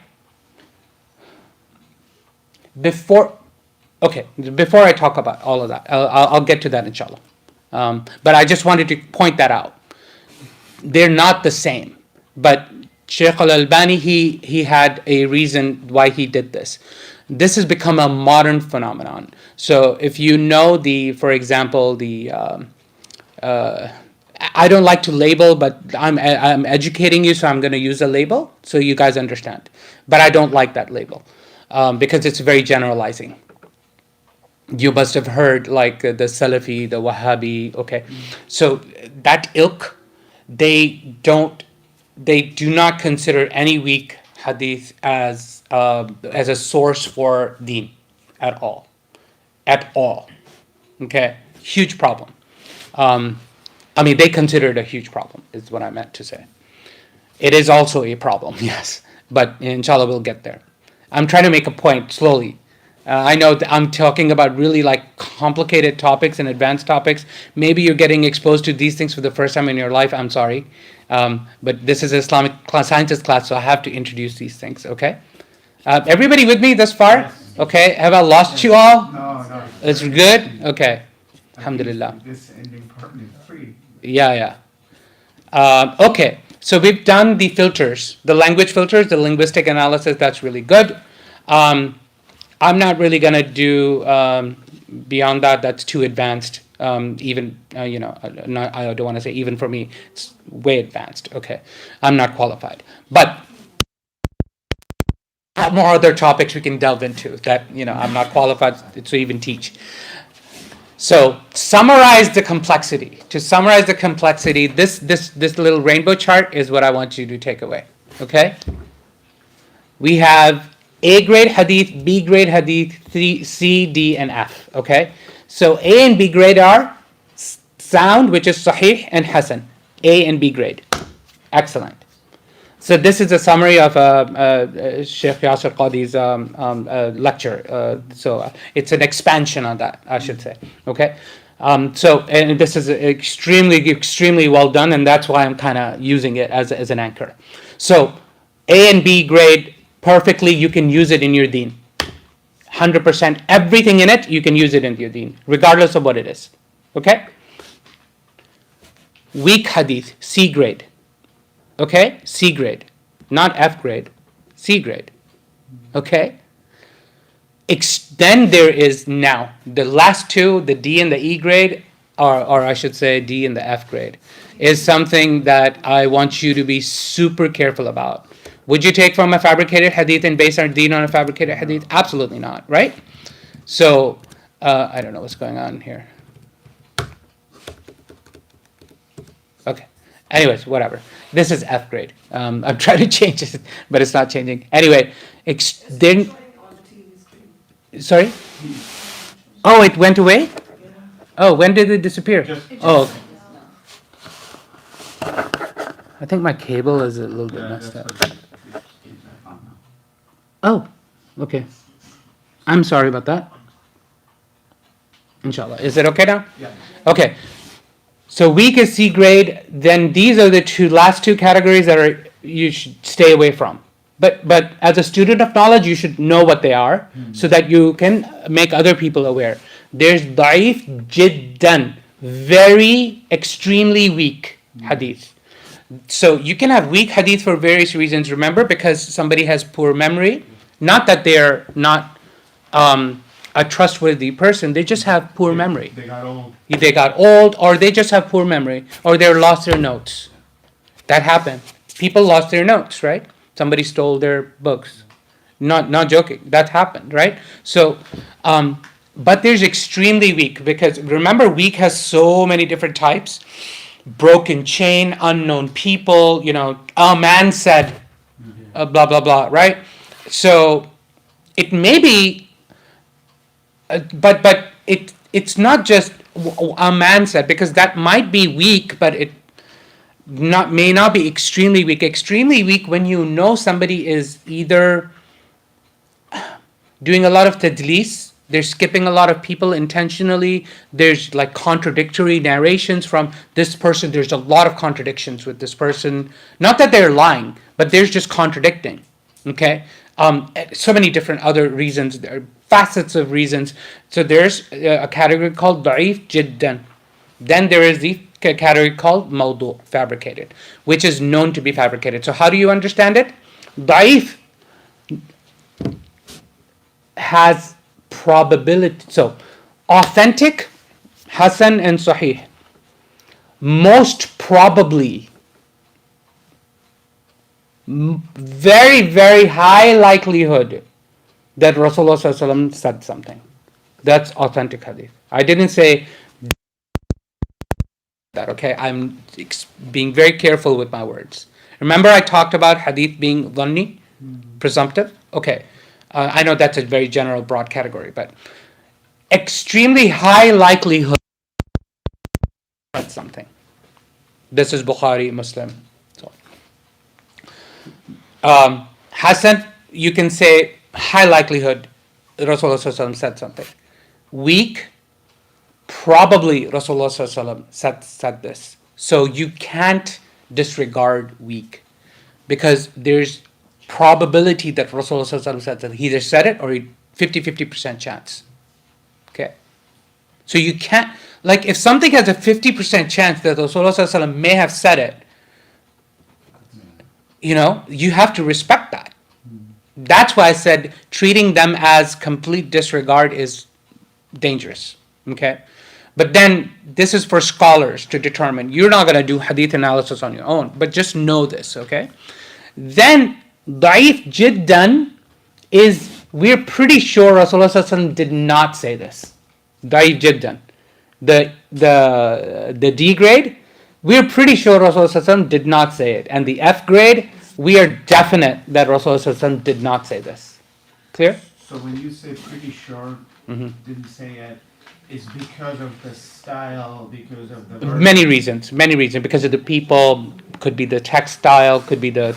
Before I talk about all of that, I'll get to that inshallah. But I just wanted to point that out. They're not the same. But Shaykh al-Albani, he had a reason why he did this. This has become a modern phenomenon. So if you know for example, I don't like to label, but I'm educating you, so I'm going to use a label so you guys understand. But I don't like that label because it's very generalizing. You must have heard like the Salafi, the Wahhabi. Okay, so that ilk, they do not consider any weak hadith as a source for deen at all. Okay, huge problem. They consider it a huge problem, is what I meant to say. It is also a problem, yes, but inshallah we'll get there. I'm trying to make a point slowly. I know that I'm talking about really like complicated topics and advanced topics. Maybe you're getting exposed to these things for the first time in your life. I'm sorry. But this is an Islamic sciences class, so I have to introduce these things, okay? Everybody with me thus far? Yes. Okay, have I lost you all? No. It's good? Okay. Alhamdulillah. This ending part is free. Yeah. Okay. So we've done the filters, the language filters, the linguistic analysis. That's really good. I'm not really going to do beyond that. That's too advanced. Even I don't want to say even for me. It's way advanced. Okay, I'm not qualified. But more other topics we can delve into that I'm not qualified to even teach. So summarize the complexity. To summarize the complexity, this little rainbow chart is what I want you to take away. Okay? We have A grade hadith, B grade hadith, C, D, and F. Okay? So A and B grade are sound, which is Ṣaḥīḥ, and Hasan. A and B grade. Excellent. So this is a summary of Sheikh Yasir Qadi's lecture. So it's an expansion on that, I should say. Okay. And this is extremely well done, and that's why I'm kind of using it as an anchor. So A and B grade, perfectly, you can use it in your deen. 100%, everything in it, you can use it in your deen, regardless of what it is. Okay. Weak hadith, C grade. Okay, C grade, not F grade, C grade. Okay. Then there is now the last two, the D and the E grade, or I should say D and the F grade, is something that I want you to be super careful about. Would you take from a fabricated hadith and base our deen on a fabricated hadith? Absolutely not, right? So I don't know what's going on here. Okay. Anyways, whatever. This is F grade. I'm trying to change it, but it's not changing. Anyway, then. Sorry? Oh, it went away? Oh, when did it disappear? Oh, okay. I think my cable is a little bit messed up. Oh, okay. I'm sorry about that. Inshallah. Is it okay now? Yeah. Okay. So weak is C grade, then these are the last two categories that you should stay away from. But as a student of knowledge, you should know what they are so that you can make other people aware. There's ضعيف جدا, very extremely weak hadith. So you can have weak hadith for various reasons. Remember, because somebody has poor memory, not that they're not a trustworthy person, they just have poor memory. They got old, or they just have poor memory, or they lost their notes. That happened. People lost their notes, right? Somebody stole their books. Not joking. That happened, right? So, but there's extremely weak, because remember, weak has so many different types. Broken chain, unknown people, a man said, blah, blah, blah, right? So it may be, but it's not just a man said, because that might be weak, but it may not be extremely weak. Extremely weak when you know somebody is either doing a lot of tadlis, they're skipping a lot of people intentionally, there's like contradictory narrations from this person, there's a lot of contradictions with this person. Not that they're lying, but there's just contradicting. Okay? So many different other reasons, there are facets of reasons. So there's a category called ضعيف جدا. Then there is the category called موضوع, fabricated, which is known to be fabricated. So how do you understand it? ضعيف has probability. So authentic, Hasan and Ṣaḥīḥ, most probably, very, very high likelihood that Rasulullah ﷺ said something. That's authentic hadith. I didn't say that, okay? I'm being very careful with my words. Remember I talked about hadith being dhanni, presumptive? Okay. I know that's a very general, broad category, but extremely high likelihood said something. This is Bukhari, Muslim. So, Hasan, you can say high likelihood Rasulullah ﷺ said something. Weak, probably Rasulullah ﷺ said this. So you can't disregard weak, because there's probability that Rasulullah ﷺ said that he either said it or 50% chance. Okay? So you can't, like if something has a 50% chance that Rasulullah ﷺ may have said it, you have to respect that. That's why I said treating them as complete disregard is dangerous. Okay? But then this is for scholars to determine. You're not going to do hadith analysis on your own, but just know this, okay? Then ضعيف جدا is, we're pretty sure Rasulullah sallallahu alaihi wasallam did not say this. ضعيف جدا. The D grade, we're pretty sure Rasulullah sallallahu alaihi wasallam did not say it. And the F grade, we are definite that Rasulullah sallallahu alaihi wasallam did not say this. Clear? So when you say pretty sure, didn't say it, it's because of the style, because of the version? Many reasons, because of the people, could be the textile, could be the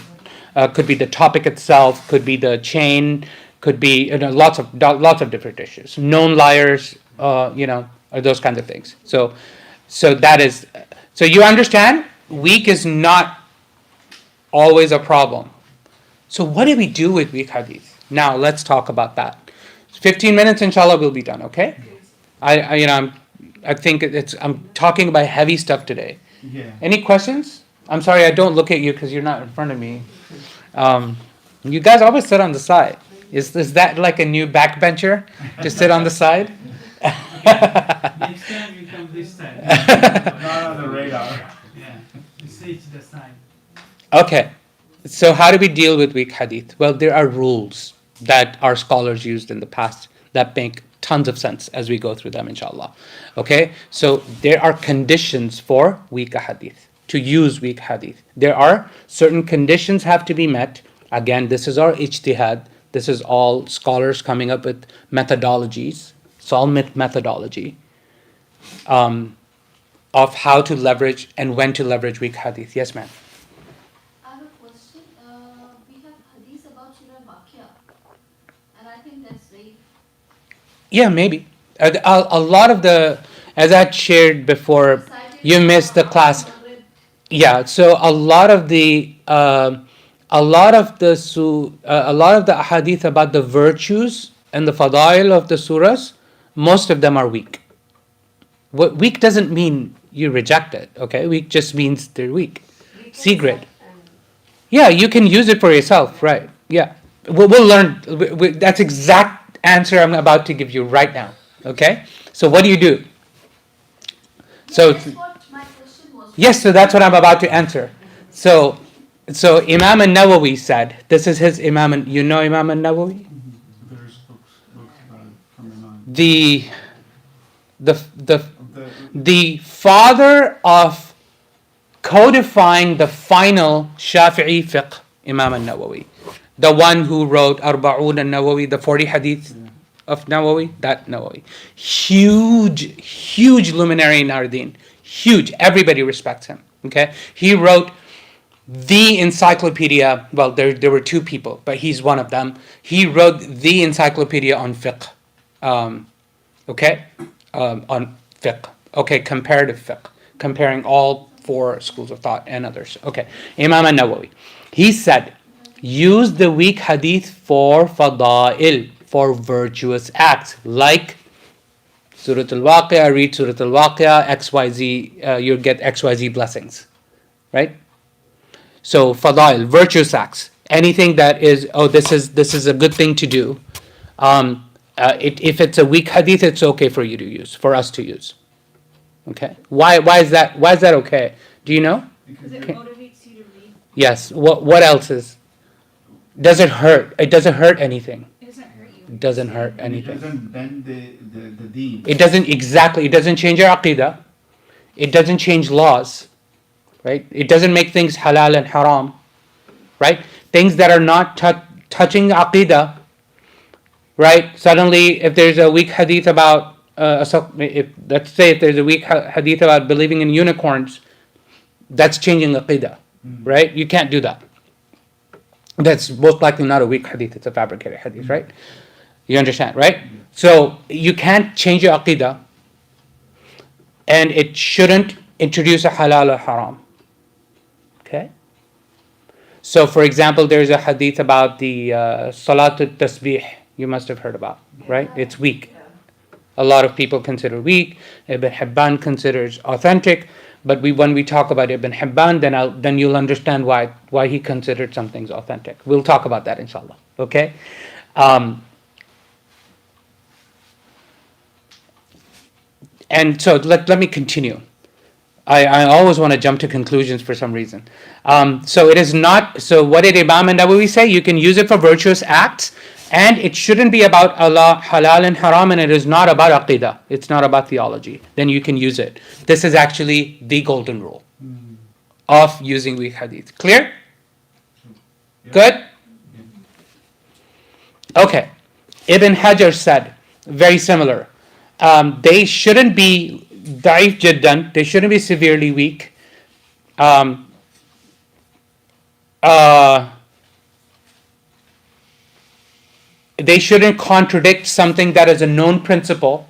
topic itself, could be the chain, could be lots of different issues. Known liars, or those kinds of things. So that is, so you understand, weak is not always a problem. So what do we do with weak hadith? Now let's talk about that. 15 minutes, inshallah, we'll be done. Okay. I think I'm talking about heavy stuff today. Yeah. Any questions? I'm sorry, I don't look at you because you're not in front of me. You guys always sit on the side. Is that like a new backbencher to sit on the side? Next time you come this side. Not on the radar. Yeah, you sit to the side. Okay, so how do we deal with weak hadith? Well, there are rules that our scholars used in the past that make tons of sense as we go through them, inshallah. Okay, so there are conditions for weak hadith, to use weak hadith. There are certain conditions have to be met. Again, this is our ijtihad. This is all scholars coming up with methodologies. It's all methodology of how to leverage and when to leverage weak hadith. Yes, ma'am. I have a question. We have hadith about Surah Waqia, and I think that's very. Yeah, maybe. A lot of the, as I shared before, you missed the class. Yeah, so a lot of the hadith about the virtues and the fadail of the surahs, most of them are weak. What weak doesn't mean you reject it. Okay, weak just means they're weak. C grade. Yeah, you can use it for yourself, right? Yeah, we'll learn. That's exact answer I'm about to give you right now. Okay, so what do you do? So That's what my question was. yes, so that's what I'm about to answer. So Imam al-Nawawi said, this is his Imam. You know Imam al-Nawawi? There's books about it coming on. The father of codifying the final Shafi'i fiqh, Imam al-Nawawi, the one who wrote Arba'un al-Nawawi, the 40 hadith of Nawawi, that Nawawi, huge luminary in our deen, huge. Everybody respects him. Okay, he wrote the encyclopedia. Well, there were two people, but he's one of them. He wrote the encyclopedia on fiqh. On fiqh. Okay, comparative fiqh, comparing all four schools of thought and others. Okay, Imam al-Nawawi, he said, use the weak hadith for fada'il, for virtuous acts, like Surah al-Waqi'ah, read Surah al-Waqi'ah, XYZ, you'll get XYZ blessings, right? So fadail, virtuous acts, anything that is, this is a good thing to do. If it's a weak hadith, it's okay for you to use, for us to use. Okay, why is that okay? Do you know? Because it motivates you to read. Yes. What else is? Does it hurt? It doesn't hurt anything. It doesn't hurt you. It doesn't hurt It anything. doesn't bend the deen. It doesn't change your aqidah. It doesn't change laws, right? It doesn't make things halal and haram, right? Things that are not touching aqidah, right? Suddenly, if there's a weak hadith about, let's say if there's a weak hadith about believing in unicorns, that's changing aqidah, right? You can't do that. That's most likely not a weak hadith, it's a fabricated hadith, right? You understand, right? So you can't change your aqidah, and it shouldn't introduce a halal or haram. Okay? So for example, there's a hadith about the Salatul Tasbih, you must have heard about, right? It's weak. A lot of people consider weak. Ibn Hibban considers authentic. But when we talk about Ibn Hibban, then you'll understand why he considered some things authentic. We'll talk about that, inshallah. Okay. And so let me continue. I always want to jump to conclusions for some reason. So it is not. So what did Imam an-Nawawi say? You can use it for virtuous acts, and it shouldn't be about Allah, halal and haram, and it is not about aqidah. It's not about theology. Then you can use it. This is actually the golden rule of using weak hadith. Clear? Yeah. Good? Okay. Ibn Hajar said, very similar. They shouldn't be ضعيف جدا. They shouldn't be severely weak. They shouldn't contradict something that is a known principle.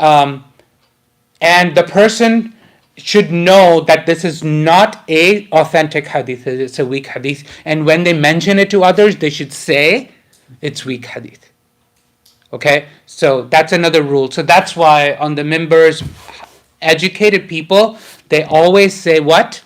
And the person should know that this is not a authentic hadith, it's a weak hadith. And when they mention it to others, they should say it's weak hadith. Okay, so that's another rule. So that's why on the mimbars, educated people, they always say what?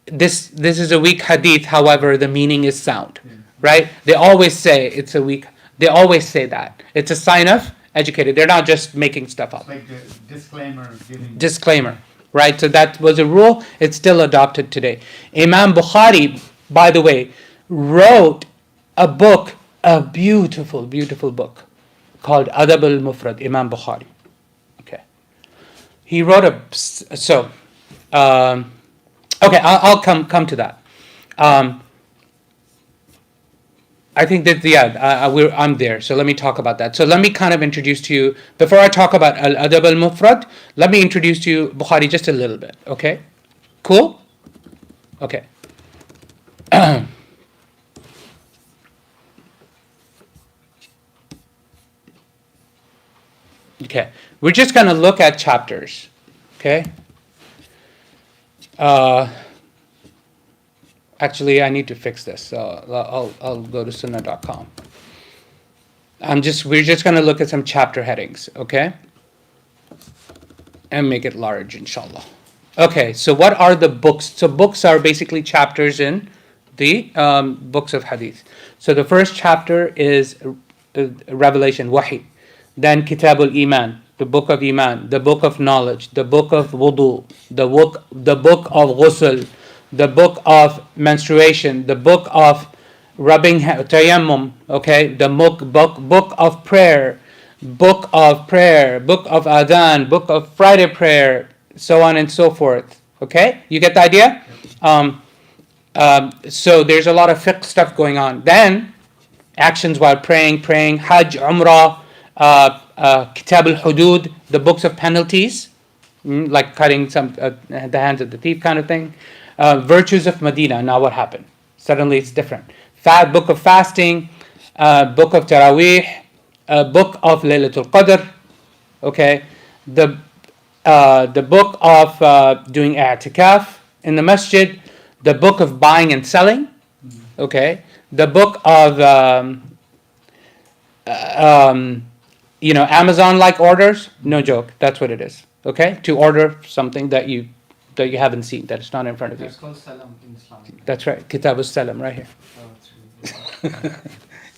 This is a weak hadith, however, the meaning is sound. Right? They always say it's a weak, they always say that. It's a sign of educated. They're not just making stuff up. It's like the disclaimer giving. Disclaimer, right? So that was a rule. It's still adopted today. Imam Bukhari, by the way, wrote a book, a beautiful, beautiful book called al-Adab al-Mufrad, Imam Bukhari. Okay. He wrote okay, I'll come to that. I think that, I'm there. So let me talk about that. So let me kind of introduce to you, before I talk about al-Adab al-Mufrad, let me introduce to you Bukhari just a little bit. Okay? Cool? Okay. Okay. We're just going to look at chapters. Okay? Actually, I need to fix this. So I'll go to sunnah.com. We're just going to look at some chapter headings, okay? And make it large, inshallah. Okay, so what are the books? So books are basically chapters in the books of hadith. So the first chapter is Revelation, Wahi. Then Kitab al-Iman, the book of Iman, the book of knowledge, the book of wudu, the book of ghusl, the book of menstruation, the book of rubbing tayammum, okay, the book of prayer, book of adhan, book of Friday prayer, so on and so forth. Okay, you get the idea? So there's a lot of fiqh stuff going on. Then actions while praying, Hajj, Umrah, Kitab al-Hudud, the books of penalties, like cutting the hands of the thief kind of thing. Virtues of Medina. Now what happened? Suddenly it's different. Book of fasting, book of Taraweeh, book of Laylatul Qadr. Okay, the book of doing i'tikaf in the masjid, the book of buying and selling. Okay, the book of Amazon-like orders. No joke. That's what it is. Okay, to order something that you haven't seen, that is not in front of you. That's called salam in Islam. That's right. Kitab al-Salam right here. Oh, it's really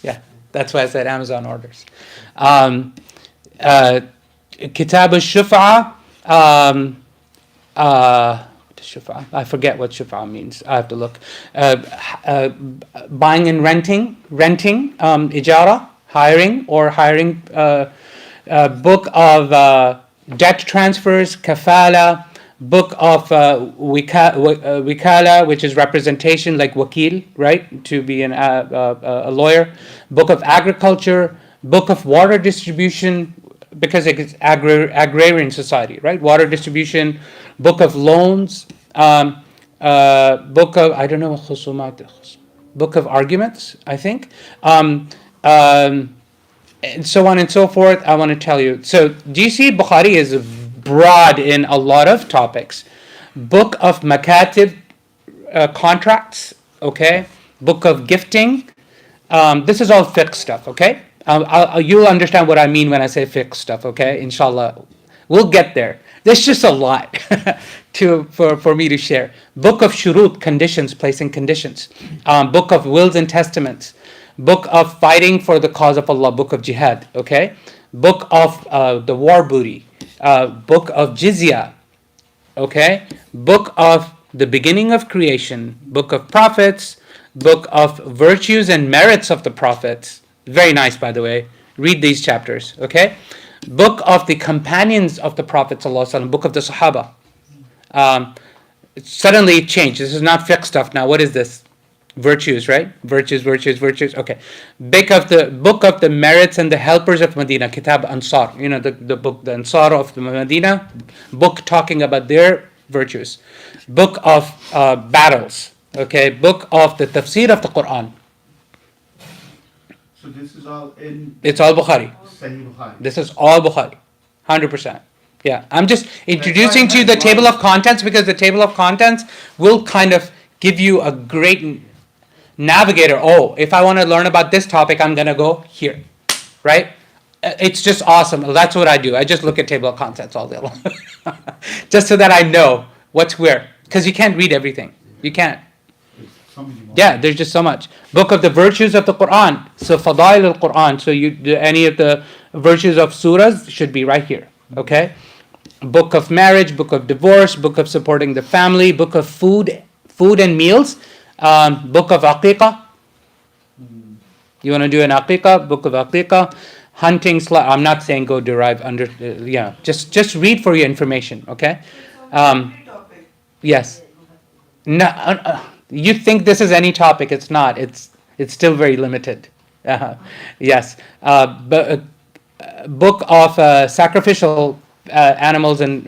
Yeah, that's why I said Amazon orders. Kitab al-Shufa. Shufa. I forget what Shufa means. I have to look. Buying and renting, ijara, hiring. Book of debt transfers, kafala. Book of wikala, which is representation, like wakil, right, to be a lawyer. Book of agriculture, book of water distribution, because it's agrarian society, right? Water distribution, book of loans, book of, I don't know, book of arguments, I think, and so on and so forth. I want to tell you. So do you see Bukhari is broad in a lot of topics. Book of makatib, contracts, okay? Book of gifting. This is all fiqh stuff, okay? You'll understand what I mean when I say fiqh stuff, okay? Inshallah. We'll get there. There's just a lot for me to share. Book of shurut, conditions, placing conditions. Book of wills and testaments. Book of fighting for the cause of Allah. Book of jihad. Okay. Book of the war booty. Book of jizya. Okay. Book of the beginning of creation. Book of prophets. Book of virtues and merits of the prophets. Very nice, by the way. Read these chapters. Okay. Book of the companions of the Prophet ﷺ, book of the Sahaba. Suddenly it changed. This is not fiqh stuff now. What is this? Virtues, right? Virtues. Okay. Book of the merits and the helpers of Medina, Kitab Ansar. You know, the book, the Ansar of the Medina, book talking about their virtues. Book of battles. Okay. Book of the tafsir of the Quran. So this is all in It's all Bukhari. Sahih Bukhari. This is all Bukhari, 100%. Yeah, I'm just introducing to you the table of contents because the table of contents will kind of give you a great navigator. Oh, if I want to learn about this topic, I'm going to go here, right? It's just awesome. That's what I do. I just look at table of contents all day long, just so that I know what's where. Because you can't read everything. You can't. Yeah, there's just so much. Book of the virtues of the Quran. So fadail al-Quran. So any of the virtues of surahs should be right here. Okay. Book of marriage, book of divorce, book of supporting the family, book of food and meals, book of aqiqah. You want to do an aqiqah, book of aqiqah, hunting. I'm not saying go derive under. Just read for your information. Okay. Yes. No. You think this is any topic? It's not. It's still very limited. Yes. Book of sacrificial animals and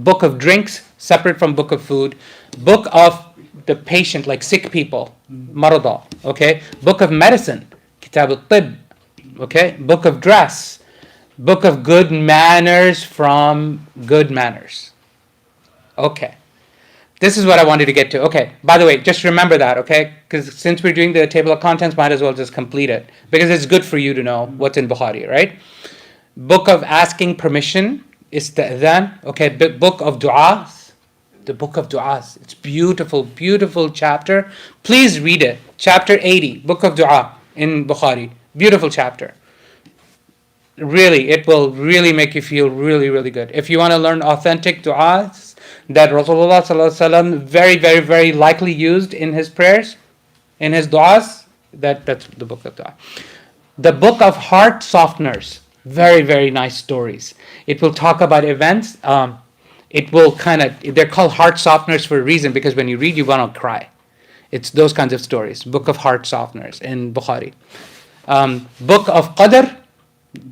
book of drinks, separate from book of food. Book of the patient, like sick people, marada. Okay. Book of medicine, kitab al-tib. Okay. Book of dress. Book of good manners from good manners. Okay. This is what I wanted to get to. Okay, by the way, just remember that, okay? Because since we're doing the table of contents, might as well just complete it. Because it's good for you to know what's in Bukhari, right? Book of asking permission, ista'dhan. Okay, book of du'as. The book of du'as. It's beautiful, beautiful chapter. Please read it. Chapter 80, book of du'a in Bukhari. Beautiful chapter. Really, it will really make you feel really, really good. If you want to learn authentic du'as, that Rasulullah ﷺ very, very, very likely used in his prayers, in his du'as, that's the book of du'a. The book of heart softeners, very, very nice stories. It will talk about events. It will they're called heart softeners for a reason, because when you read, you want to cry. It's those kinds of stories. Book of heart softeners in Bukhari. Book of Qadr,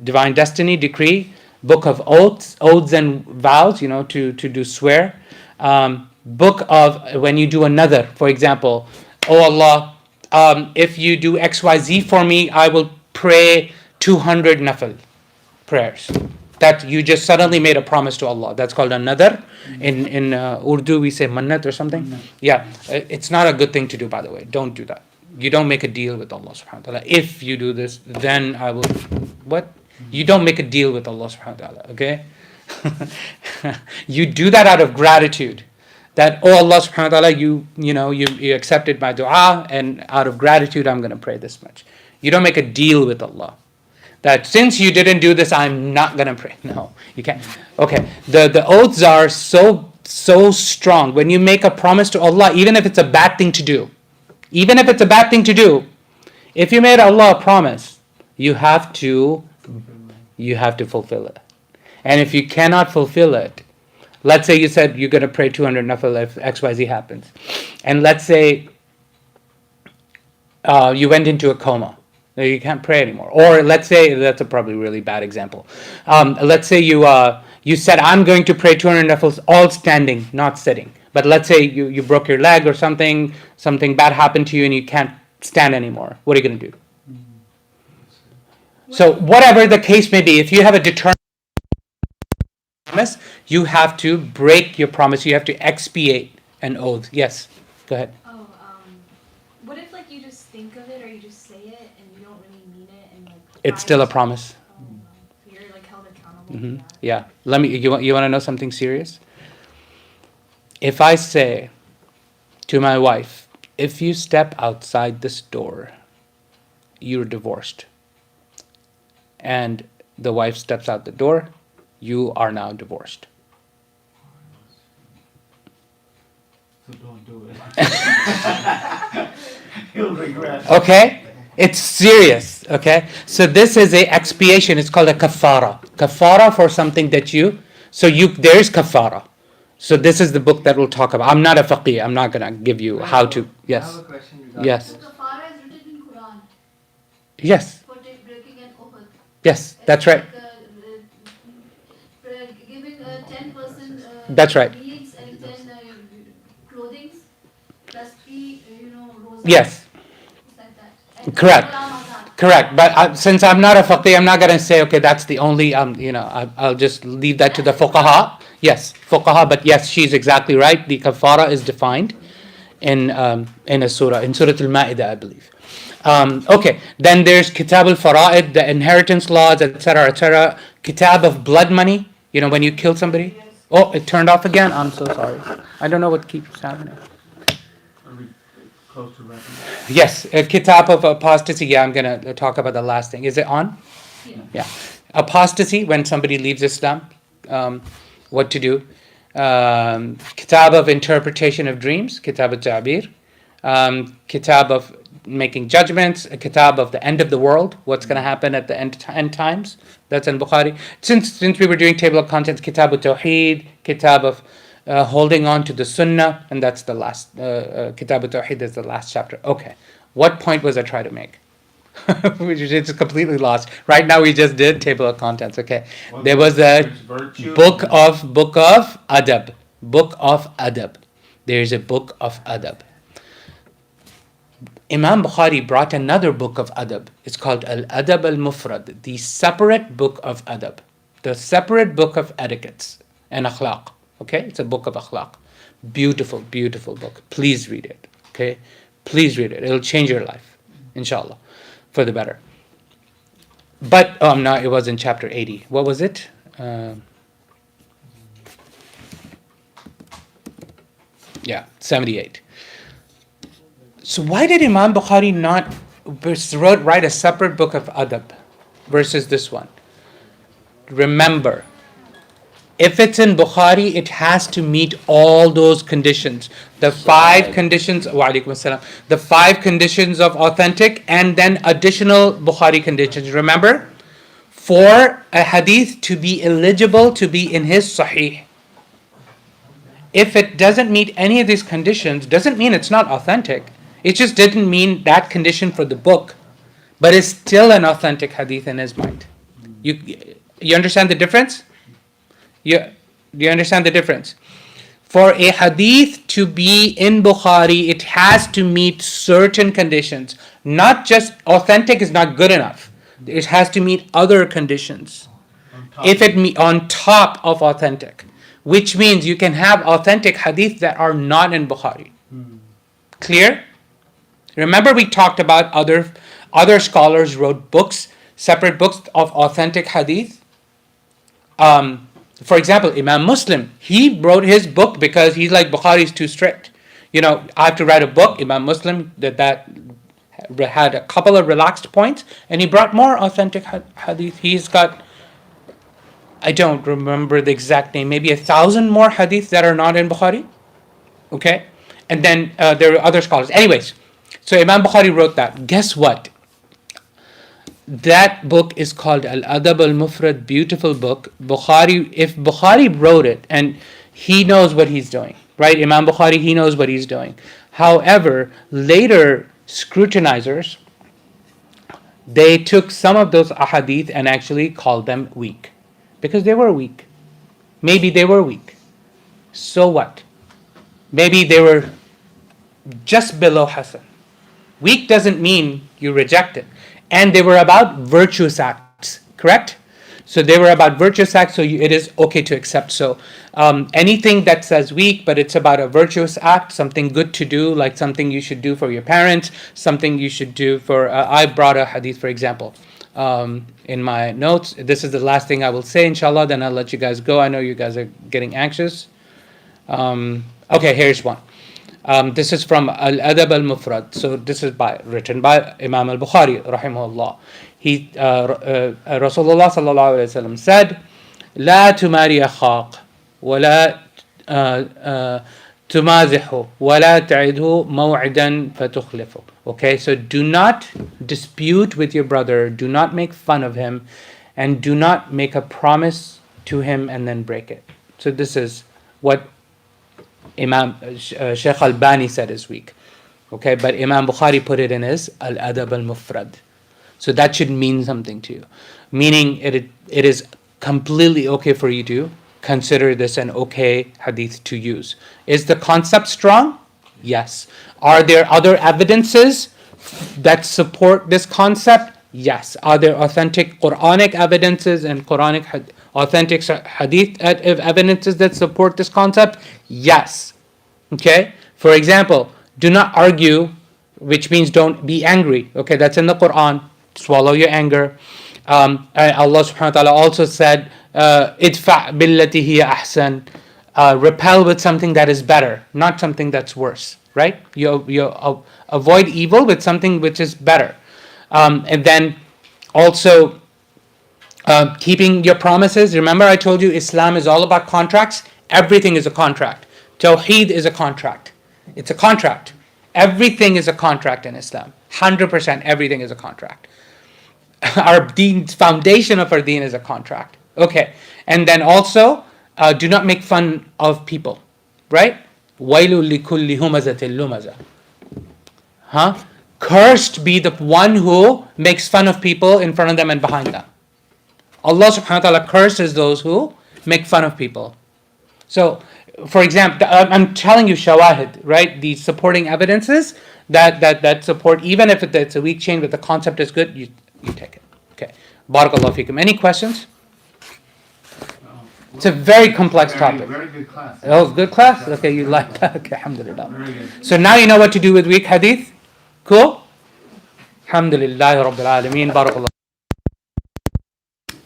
divine destiny, decree. Book of oaths and vows, to do swear. Book of when you do another, for example, oh Allah, if you do XYZ for me, I will pray 200 nafil prayers. That you just suddenly made a promise to Allah. That's called a nadar. In Urdu we say mannat or something. Yeah, it's not a good thing to do, by the way. Don't do that. You don't make a deal with Allah subhanahu wa ta'ala. If you do this, then I will. What? You don't make a deal with Allah subhanahu wa ta'ala, okay? You do that out of gratitude. That, oh Allah subhanahu wa ta'ala, you accepted my dua, and out of gratitude I'm going to pray this much. You don't make a deal with Allah. That since you didn't do this, I'm not going to pray. No, you can't. Okay, the oaths are so strong. When you make a promise to Allah, even if it's a bad thing to do, if you made Allah a promise, you have to fulfill it. And if you cannot fulfill it, let's say you said you're going to pray 200 nafil if XYZ happens. And let's say you went into a coma. You can't pray anymore. Or let's say, that's a probably really bad example. Let's say you said, I'm going to pray 200 nafils all standing, not sitting. But let's say you broke your leg or something bad happened to you and you can't stand anymore. What are you going to do? So whatever the case may be, if you have a determined promise, you have to break your promise. You have to expiate an oath. Yes, go ahead. What if you just think of it or you just say it and you don't really mean it and It's still a promise. So you're held accountable Yeah. You want to know something serious? If I say to my wife, if you step outside this door, you're divorced. And the wife steps out the door, you are now divorced. So don't do it. You'll regret. Okay? It's serious. Okay? So this is a expiation. It's called a kafara. Kafara for something that there is kafara. So this is the book that we'll talk about. I'm not a faqih. I'm not going to give you how to. I Yes. have a question regarding Yes. So kafara is written in Quran Yes. for breaking an oath. Yes. That's right. Giving 10% That's right. meals and 10 clothings plus 3 roses. Yes. Like that. And Correct. Ramadan. Correct. But since I'm not a faqih, I'm not going to say, okay, that's the only, I'll just leave that to the fuqaha. Yes, fuqaha. But yes, she's exactly right. The kafara is defined in a surah, in Surah al-Ma'idah, I believe. Okay, then there's Kitab al-Fara'id, the inheritance laws, etc., etc. Kitab of blood money, when you kill somebody. Oh, it turned off again. I'm so sorry. I don't know what keeps happening. Are we close to wrapping up? Yes, a Kitab of apostasy. Yeah, I'm going to talk about the last thing. Is it on? Yeah. Apostasy, when somebody leaves Islam, what to do. Kitab of interpretation of dreams, Kitab al-Ta'bir. Kitab of making judgments, a kitab of the end of the world, what's going to happen at the end times. That's in Bukhari. Since we were doing table of contents, Kitab al-Tawheed, Kitab of holding on to the Sunnah, and that's the last, Kitab al-Tawheed is the last chapter. Okay, what point was I trying to make? Which is just completely lost. Right now we just did table of contents, okay. There was a book of Adab. Book of Adab. There is a book of Adab. Imam Bukhari brought another book of adab. It's called al-Adab al-Mufrad, the separate book of adab, the separate book of etiquettes and akhlaq. Okay, it's a book of akhlaq. Beautiful, beautiful book. Please read it. Okay, please read it. It'll change your life, inshallah, for the better. But no, it was in chapter 80. What was it? Yeah, 78. So why did Imam Bukhari not write a separate book of adab versus this one? Remember, if it's in Bukhari, it has to meet all those conditions. The 5 conditions, wa alaikum assalam, the 5 conditions of authentic and then additional Bukhari conditions. Remember, for a hadith to be eligible to be in his Ṣaḥīḥ, if it doesn't meet any of these conditions, doesn't mean it's not authentic. It just didn't mean that condition for the book, but it's still an authentic hadith in his mind. You understand the difference? Do you understand the difference? For a hadith to be in Bukhari, it has to meet certain conditions. Not just authentic is not good enough. It has to meet other conditions. If it on top of authentic, which means you can have authentic hadith that are not in Bukhari. Clear? Remember we talked about other scholars wrote books, separate books of authentic hadith. For example, Imam Muslim, he wrote his book because he's like, Bukhari is too strict. I have to write a book. Imam Muslim that had a couple of relaxed points, and he brought more authentic hadith. He's got, I don't remember the exact name, maybe 1,000 more hadith that are not in Bukhari. Okay? And then there are other scholars. Anyways, so Imam Bukhari wrote that. Guess what? That book is called al-Adab al-Mufrad, beautiful book. If Bukhari wrote it, and he knows what he's doing, right? Imam Bukhari, he knows what he's doing. However, later scrutinizers, they took some of those ahadith and actually called them weak. Because they were weak. Maybe they were weak. So what? Maybe they were just below Hasan. Weak doesn't mean you reject it. And they were about virtuous acts, correct? So they were about virtuous acts, so it is okay to accept. So anything that says weak, but it's about a virtuous act, something good to do, like something you should do for your parents, something you should do for, I brought a hadith, for example. in my notes. This is the last thing I will say, inshallah, then I'll let you guys go. I know you guys are getting anxious. Okay, here's one. This is from al-Adab al-Mufrad. So this is written by Imam al-Bukhari, rahimahullah. Rasulullah sallallahu alayhi wa sallam said, لا تماري أخاك ولا تمازحه ولا تعده موعدا فتخلفه. Okay, so do not dispute with your brother, do not make fun of him, and do not make a promise to him and then break it. So this is what Imam Sheikh Albani said is weak. Okay, but Imam Bukhari put it in his al-Adab al-Mufrad. So that should mean something to you. Meaning it is completely okay for you to consider this an okay hadith to use. Is the concept strong? Yes. Are there other evidences that support this concept? Yes. Are there authentic Quranic evidences and authentic hadith evidences that support this concept? Yes. Okay? For example, do not argue, which means don't be angry. Okay, that's in the Quran. Swallow your anger. Allah subhanahu wa ta'ala also said, idfa' billati hiya ahsan. Repel with something that is better, not something that's worse. Right? You avoid evil with something which is better. And then also keeping your promises. Remember I told you Islam is all about contracts. Everything is a contract. Tawheed is a contract. It's a contract. Everything is a contract in Islam. 100% everything is a contract. Our deen's foundation of our deen is a contract. Okay. And then also, do not make fun of people. Right? وَيْلٌ لِكُلِّ هُمَزَةٍ لُمَزَةٍ. Cursed be the one who makes fun of people in front of them and behind them. Allah subhanahu wa ta'ala curses those who make fun of people. So, for example, I'm telling you shawahid, right? The supporting evidences that support, even if it's a weak chain, but the concept is good, you take it. Okay. Barakallahu feekum. Any questions? It's a very complex topic. Very good class. Oh, good class? Okay, you like that? Okay, alhamdulillah. Very good. So now you know what to do with weak hadith? Cool? Alhamdulillah Rabbil Alameen. Barakallah.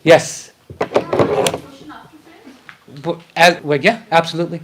Yes. Question after prayer? Yeah, absolutely.